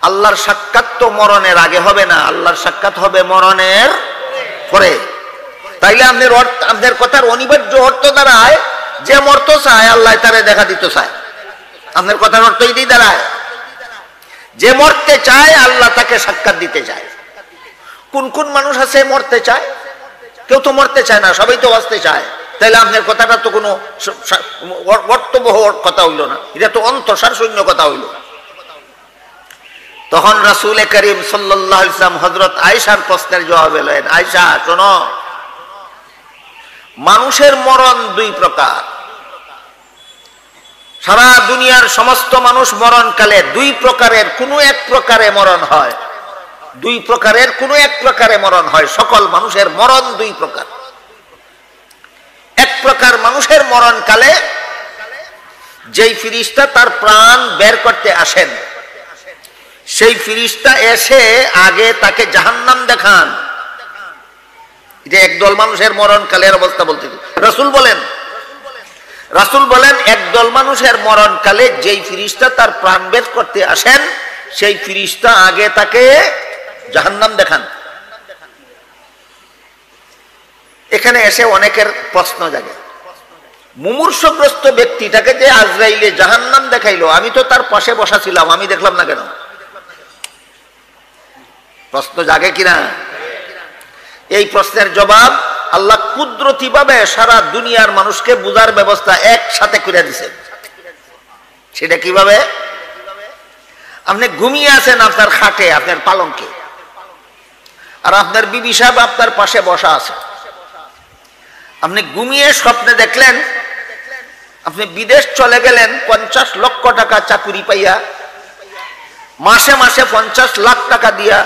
আল্লাহর সাক্ষাৎ তো মরণের আগে হবে না, আল্লাহর সাক্ষাৎ হবে মরণের পরে। তাইলে আপনার কথার অনিবার্য অর্থ দাঁড়ায় যে মরতে চায় আল্লাহ তারে দেখা দিতে চায়। আপনার কথার অর্থ এটাই দাঁড়ায়, যে মরতে চায় আল্লাহ তাকে সাক্ষাৎ দিতে চায়। কোন কোন মানুষ আছে মরতে চায়? কেউ তো মরতে চায় না, সবাই তো বাঁচতে চায়। তাহলে আপনার কথাটা তো কোনো অর্থবহ কথা হইল না, এটা তো অন্তঃসার শূন্য কথা হইল। তখন রাসূল করিম সাল্লাল্লাহু আলাইহি ওয়াসাল্লাম হযরত আয়েশার প্রশ্নের জবাব এলেন, আয়েশা শোনো, মানুষের মরণ দুই প্রকার। সারা দুনিয়ার সমস্ত মানুষ মরণকালে দুই প্রকারের কোনো এক প্রকারে মরণ হয়, দুই প্রকারের কোনো এক প্রকারে মরণ হয়। সকল মানুষের মরণ দুই প্রকার। এক প্রকার মানুষের মরণকালে যেই ফিরিস্তা তার প্রাণ বের করতে আসেন, সেই ফিরিস্তা এসে আগে তাকে জাহান্নাম দেখান। এটা একদল মানুষের মরণকালের অবস্থা বলতে রাসূল বলেন একদল মানুষের মরণকালে যেই ফিরিস্তা তার প্রাণ বের করতে আসেন, সেই ফিরিস্তা আগে তাকে জাহান্নাম দেখান। এখানে এসে অনেকের প্রশ্ন জাগে, মুমূর্ষগ্রস্ত ব্যক্তিটাকে যে আজরাইলে জাহান্নাম দেখাইলো, আমি তো তার পাশে বসা ছিলাম, আমি দেখলাম না কেন? প্রশ্ন জাগে কিনা? এই প্রশ্নের জবাব আল্লাহ কুদরতি ভাবে সারা দুনিয়ার মানুষকে বুঝার ব্যবস্থা একসাথে করে দিয়েছেন। সেটা কিভাবে? আপনি ঘুমিয়ে আছেন আপনার খাটে, আপনার পালঙ্কে, আর আপনার বিবি সাহেব আপনার পাশে বসা আছে। আপনি ঘুমিয়ে স্বপ্নে দেখলেন আপনি বিদেশ চলে গেলেন 50 লক্ষ টাকা চাকুরি পাইয়া, মাসে মাসে 50 লাখ টাকা দিয়া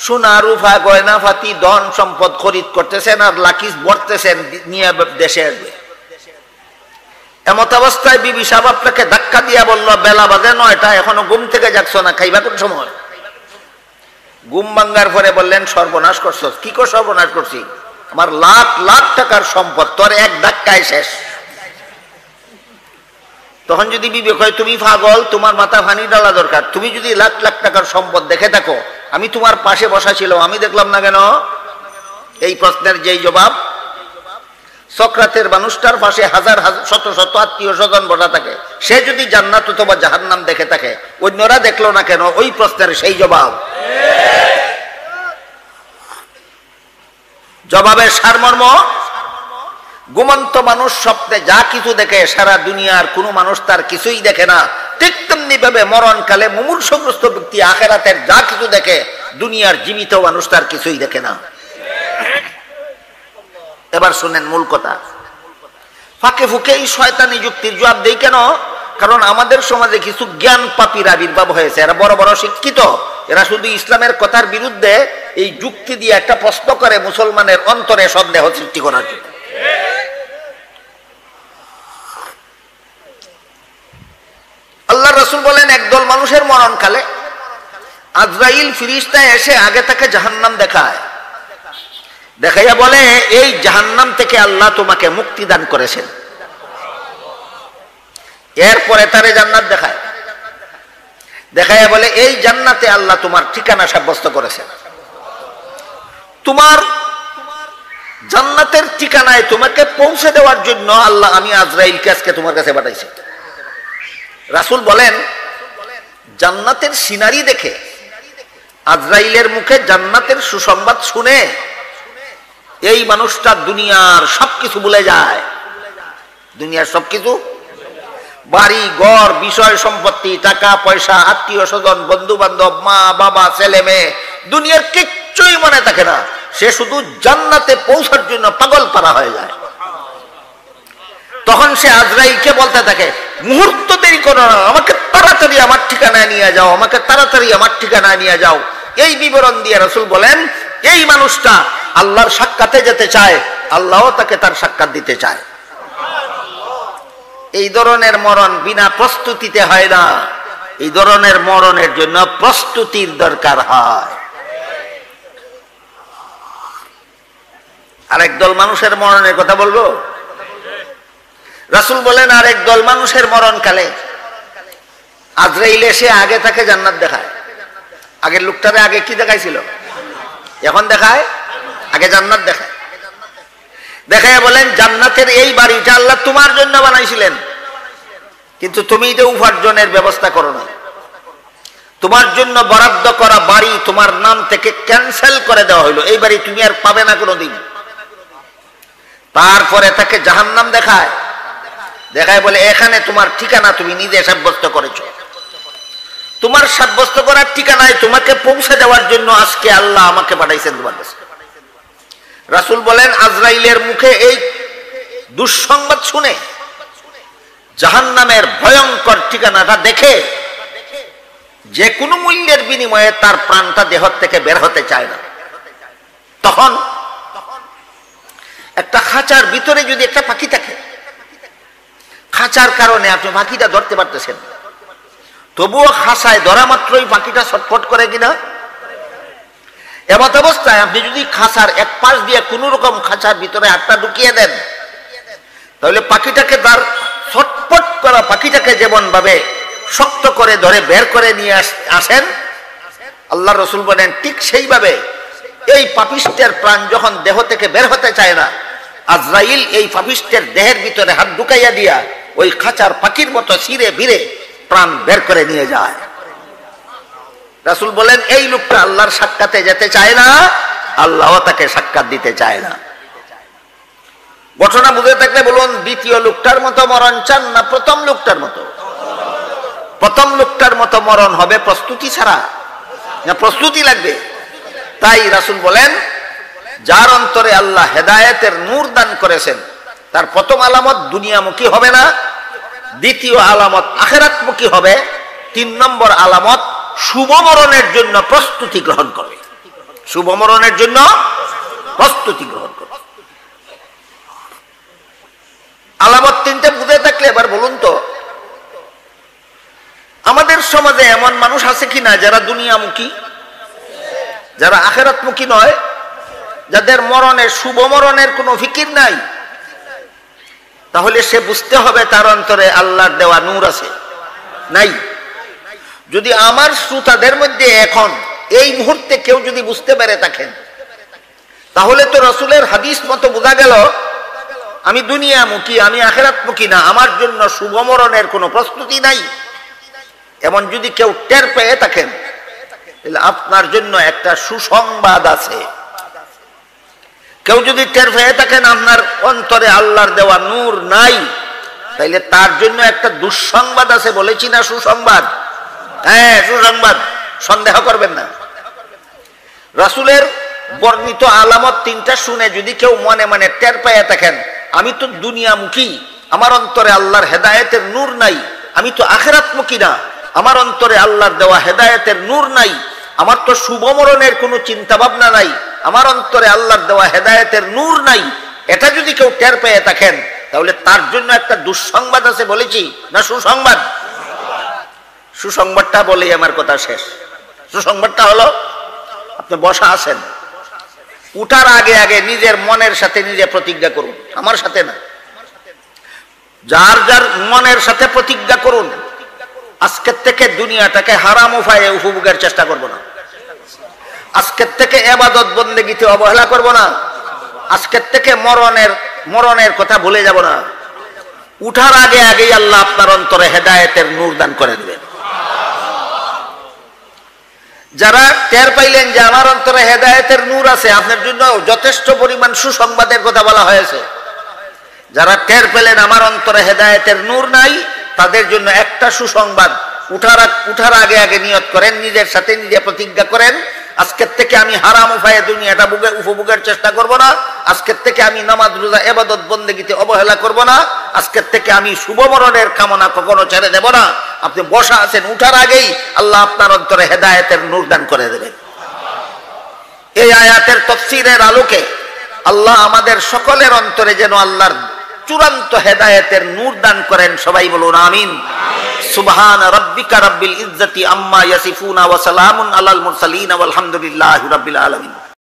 সোনা রূপা গয়না ফাতি ধন সম্পদ খরিদ করতেছেন আর লাকিজ ভরতেছেন নিয়ে দেশে আসবে। এমত অবস্থায় বিবি সাহেব আপনাকে ধাক্কা দিয়া বললো, বেলা বাজে 9টা, এখনো ঘুম থেকে যাচ্ছ না, খাইবা কোন সময়? ঘুম ভাঙ্গার পরে বললেন, সর্বনাশ করছো। কি করে সর্বনাশ করছি? আমার লাখ লাখ টাকার সম্পদ তোর এক ধাক্কায় শেষ। তখন যদি বিবেক হয় তুমি পাগল, তোমার মাথা ফানি ডালা দরকার, তুমি যদি লাখ লাখ টাকার সম্পদ দেখে থাকো, আমি তোমার পাশে বসা ছিল, আমি দেখলাম না কেন? এই প্রশ্নের যেই জবাব, সক্রাতের মানুষটার পাশে হাজার হাজার শত শত আত্মীয় স্বজন বসা থাকে, সে যদি জান্নাত অথবা জাহান্নাম দেখে থাকে, অন্যরা দেখলো না কেন? ওই প্রশ্নের সেই জবাব। জবাবের সারমর্ম, ঘুমন্ত মানুষ স্বপ্নে যা কিছু দেখে সারা দুনিয়ার কোনো মানুষ তার কিছুই দেখে না। ঠিক তেমনি ভাবে মরণকালে মুমূর্ষগ্রস্ত ব্যক্তি আখিরাতের যা কিছু দেখে দুনিয়ার জীবিত মানুষ তার কিছুই দেখে না। এবার শুনেন মূল কথা। ফাঁকে ফুঁকে এই শয়তানি যুক্তির জবাব দেই কেন? কারণ আমাদের সমাজে কিছু জ্ঞান পাপীর আবির্ভাব হয়েছে, এরা বড় বড় শিক্ষিত, এরা শুধু ইসলামের কথার বিরুদ্ধে এই যুক্তি দিয়ে একটা প্রশ্ন করে মুসলমানের অন্তরে সন্দেহ সৃষ্টি করার জন্য। আল্লাহ রাসূল বলেন একদল মানুষের মরণকালে আজরাইল ফিরিস্তা এসে আগে তাকে জাহান্নাম দেখায়, দেখাইয়া বলে, এই জাহান্নাম থেকে আল্লাহ তোমাকে মুক্তি দান করেছেন। এরপরে তারে জান্নাত দেখায়, দেখাইয়া বলে, এই জান্নাতে আল্লাহ তোমার ঠিকানা সাব্যস্ত করেছেন। তোমার জান্নাতের ঠিকানায় তোমাকে পৌঁছে দেওয়ার জন্য আল্লাহ আমি আজরাইলকে আজকে তোমার কাছে পাঠাইছি। রাসূল বলেন, জান্নাতের সিনারি দেখে, আজরাইলের মুখে জান্নাতের সুসংবাদ শুনে এই মানুষটা দুনিয়ার সবকিছু ভুলে যায়। দুনিয়ার সবকিছু, বাড়ি ঘর, বিষয় সম্পত্তি, টাকা পয়সা, আত্মীয় স্বজন, বন্ধু বান্ধব, মা বাবা, ছেলে মেয়ে, দুনিয়ার কিচ্ছুই মনে থাকে না। সে শুধু জান্নাতে পৌঁছার জন্য পাগল পারা হয়ে যায়। তখন সে আজরাইলকে বলতে থাকে, মুহূর্ত দেরি করো না, আমাকে তাড়াতাড়ি আমার ঠিকানায় নিয়ে যাও, আমাকে তাড়াতাড়ি আমার ঠিকানায় নিয়ে যাও। এই বিবরণ দিয়ে রাসূল বলেন, এই মানুষটা আল্লাহর সাক্ষাতে যেতে চায়, আল্লাহও তাকে তার সাক্ষাৎ দিতে চায়। এই ধরনের মরণ বিনা প্রস্তুতিতে হয় না, এই ধরনের মরণের জন্য প্রস্তুতির দরকার হয়। আরেক দল মানুষের মরণের কথা বলবো। রাসূল বলেন, আরেক দল মানুষের মরণকালে আজরাইল এসে আগে তাকে জান্নাত দেখায়। আগের লোকটারে আগে কি দেখাইছিল? এখন দেখায়, আগে জান্নাত দেখায়। দেখায় বলেন জান্নাতের এই বাড়িটা আল্লাহ তোমার জন্য বানাইছিলেন, কিন্তু তুমি এটা উপার্জনের ব্যবস্থা করো না। তোমার জন্য বরাদ্দ করা বাড়ি তোমার নাম থেকে ক্যান্সেল করে দেওয়া হইলো, এই বাড়ি তুমি আর পাবে না কোনোদিন। তারপরে তাকে জাহান্নাম দেখায়, দেখায় বলে এখানে তোমার ঠিকানা তুমি নিজে সাব্যস্ত করেছো। তোমার সাব্যস্ত করার ঠিকানায় তোমাকে পৌঁছে দেওয়ার জন্য আজকে আল্লাহ আমাকে পাঠাইছেন তোমার কাছে। রাসূল বলেন আজরাইলের মুখে এই দুঃসংবাদ শুনে, জাহান্নামের ভয়ঙ্কর ঠিকানাটা দেখে যে কোনো মূল্যের বিনিময়ে তার প্রাণটা দেহ থেকে বের হতে চায় না। তখন একটা খাঁচার ভিতরে যদি একটা পাখি থাকে, খাঁচার কারণে আপনি পাখিটা ধরতে পারতেছেন, তবুও খাঁচায় ধরা মাত্রই পাখিটা ছটফট করে কিনা? এমত অবস্থায় আপনি যদি খাঁচার এক পাশ দিয়ে কোন রকম খাঁচার ভিতরে হাতটা ঢুকিয়ে দেন, তাহলে পাখিটাকে তার ছটফট করা পাখিটাকে যেমন ভাবে শক্ত করে ধরে বের করে নিয়ে আসেন, আল্লাহ রসুল বলেন ঠিক সেইভাবে এই পাপিষ্টের প্রাণ যখন দেহ থেকে বের হতে চায় না, আজরাইল এই পাপিষ্টের দেহের ভিতরে হাত ঢুকাইয়া দিয়া ওই খাঁচার পাখির মতো ছিঁড়ে ভিড়ে প্রাণ বের করে নিয়ে যায়। রাসূল বলেন এই লোকটা আল্লাহর সাক্ষাতে যেতে চায় না, আল্লাহ তাকে সাক্ষাৎ দিতে চায় না। ঘটনা বুঝে থাকলে বলুন, দ্বিতীয় লোকটার মতো মরণ চান না প্রথম লোকটার মতো? প্রথম লোকটার মতো মরণ হবে প্রস্তুতি ছাড়া, না প্রস্তুতি লাগবে? তাই রাসূল বলেন যার অন্তরে আল্লাহ হেদায়েতের নূর দান করেছেন তার প্রথম আলামত দুনিয়ামুখী হবে না, দ্বিতীয় আলামত আখিরাতমুখী হবে, 3 নম্বর আলামত শুভ মরণের জন্য প্রস্তুতি গ্রহণ করবে। শুভ মরণের জন্য প্রস্তুতি গ্রহণ করবে। আলামত 3টে বুঝে থাকলে এবার বলুন তো, আমাদের সমাজে এমন মানুষ আছে কিনা যারা দুনিয়ামুখী, যারা আখিরাতমুখী নয়, যাদের মরণের শুভ মরণের কোনো ফিকির নাই? তাহলে সে বুঝতে হবে তার অন্তরে আল্লাহর দেওয়া নূর আছে, নাই? যদি আমার শ্রোতাদের মধ্যে এখন এই মুহূর্তে কেউ যদি বুঝতে পারে থাকেন, তাহলে তো রাসূলের হাদিস মতো বোঝা গেল আমি দুনিয়ামুখী, আমি আখিরাতমুখী না, আমার জন্য শুভ মরণের কোনো প্রস্তুতি নাই। এমন যদি কেউ টের পেয়ে থাকেন, তাহলে আপনার জন্য একটা সুসংবাদ আছে। কেউ যদি টের পেয়ে থাকেন আপনার অন্তরে আল্লাহর দেওয়া নূর নাই, তাইলে তার জন্য একটা দুঃসংবাদ আছে। বলেছি না সুসংবাদ? হ্যাঁ, সুসংবাদ, সন্দেহ করবেন না। রাসূলের বর্ণিত আলামত 3টা শুনে যদি কেউ মনে মনে টের পেয়ে থাকেন আমি তো দুনিয়ামুখী, আমার অন্তরে আল্লাহর হেদায়েতের নূর নাই, আমি তো আখিরাতমুখী না, আমার অন্তরে আল্লাহর দেওয়া হেদায়েতের নূর নাই, আমার তো শুভ মরণের কোনো চিন্তা ভাবনা নাই, আমার অন্তরে আল্লাহর দেওয়া হেদায়েতের নূর নাই, এটা যদি কেউ টের পেয়ে থাকেন তাহলে তার জন্য একটা দুঃসংবাদ আছে। বলেছি না সুসংবাদ? সুসংবাদটা বলেই আমার কথা শেষ। সুসংবাদটা হলো, আপনি বসা আছেন, উঠার আগে আগে নিজের মনের সাথে নিজে প্রতিজ্ঞা করুন, আমার সাথে না, যার যার মনের সাথে প্রতিজ্ঞা করুন আজকের থেকে দুনিয়াটাকে হারাম উপায়ে উপভোগের চেষ্টা করব না, আজকের থেকে ইবাদত বন্দেগীতে অবহেলা করব না, আজকের থেকে মরণের কথা ভুলে যাব না। উঠার আগে আগেই আল্লাহ আপনার অন্তরে হেদায়েতের নূর দান করে দিবেন। যারা টের পাইলেন যে আমার অন্তরে হেদায়েতের নূর আছে, আপনার জন্য যথেষ্ট পরিমাণ সুসংবাদের কথা বলা হয়েছে। যারা টের পেলেন আমার অন্তরে হেদায়েতের নূর নাই, তাদের জন্য একটা সুসংবাদ, উঠার আগে আগে নিয়ত করেন, নিজের সাথে নিজে প্রতিজ্ঞা করেন আজকের থেকে আমি হারাম উপায়ে দুনিয়াটা উপভোগের চেষ্টা করব না, আজকের থেকে আমি নামাজ রোজা ইবাদত বন্দেগীতে অবহেলা করব না, আজকের থেকে আমি শুভ মরণের কামনা কখনো ছেড়ে দেব না। আপনি বসা আছেন, উঠার আগেই আল্লাহ আপনার অন্তরে হেদায়েতের নূর দান করে দেবেন। এই আয়াতের তাফসীরের আলোকে আল্লাহ আমাদের সকলের অন্তরে যেন আল্লাহর চূড়ান্ত হেদায়েতের নূর দান করেন। সবাই বলুন আমিন। সুবহান রাব্বিকা রাব্বিল ইজ্জাতি আম্মা ইয়াসিফুনা ওয়া সালামুন আলাল মুরসালিন ওয়াল হামদুলিল্লাহি রাব্বিল আলামিন।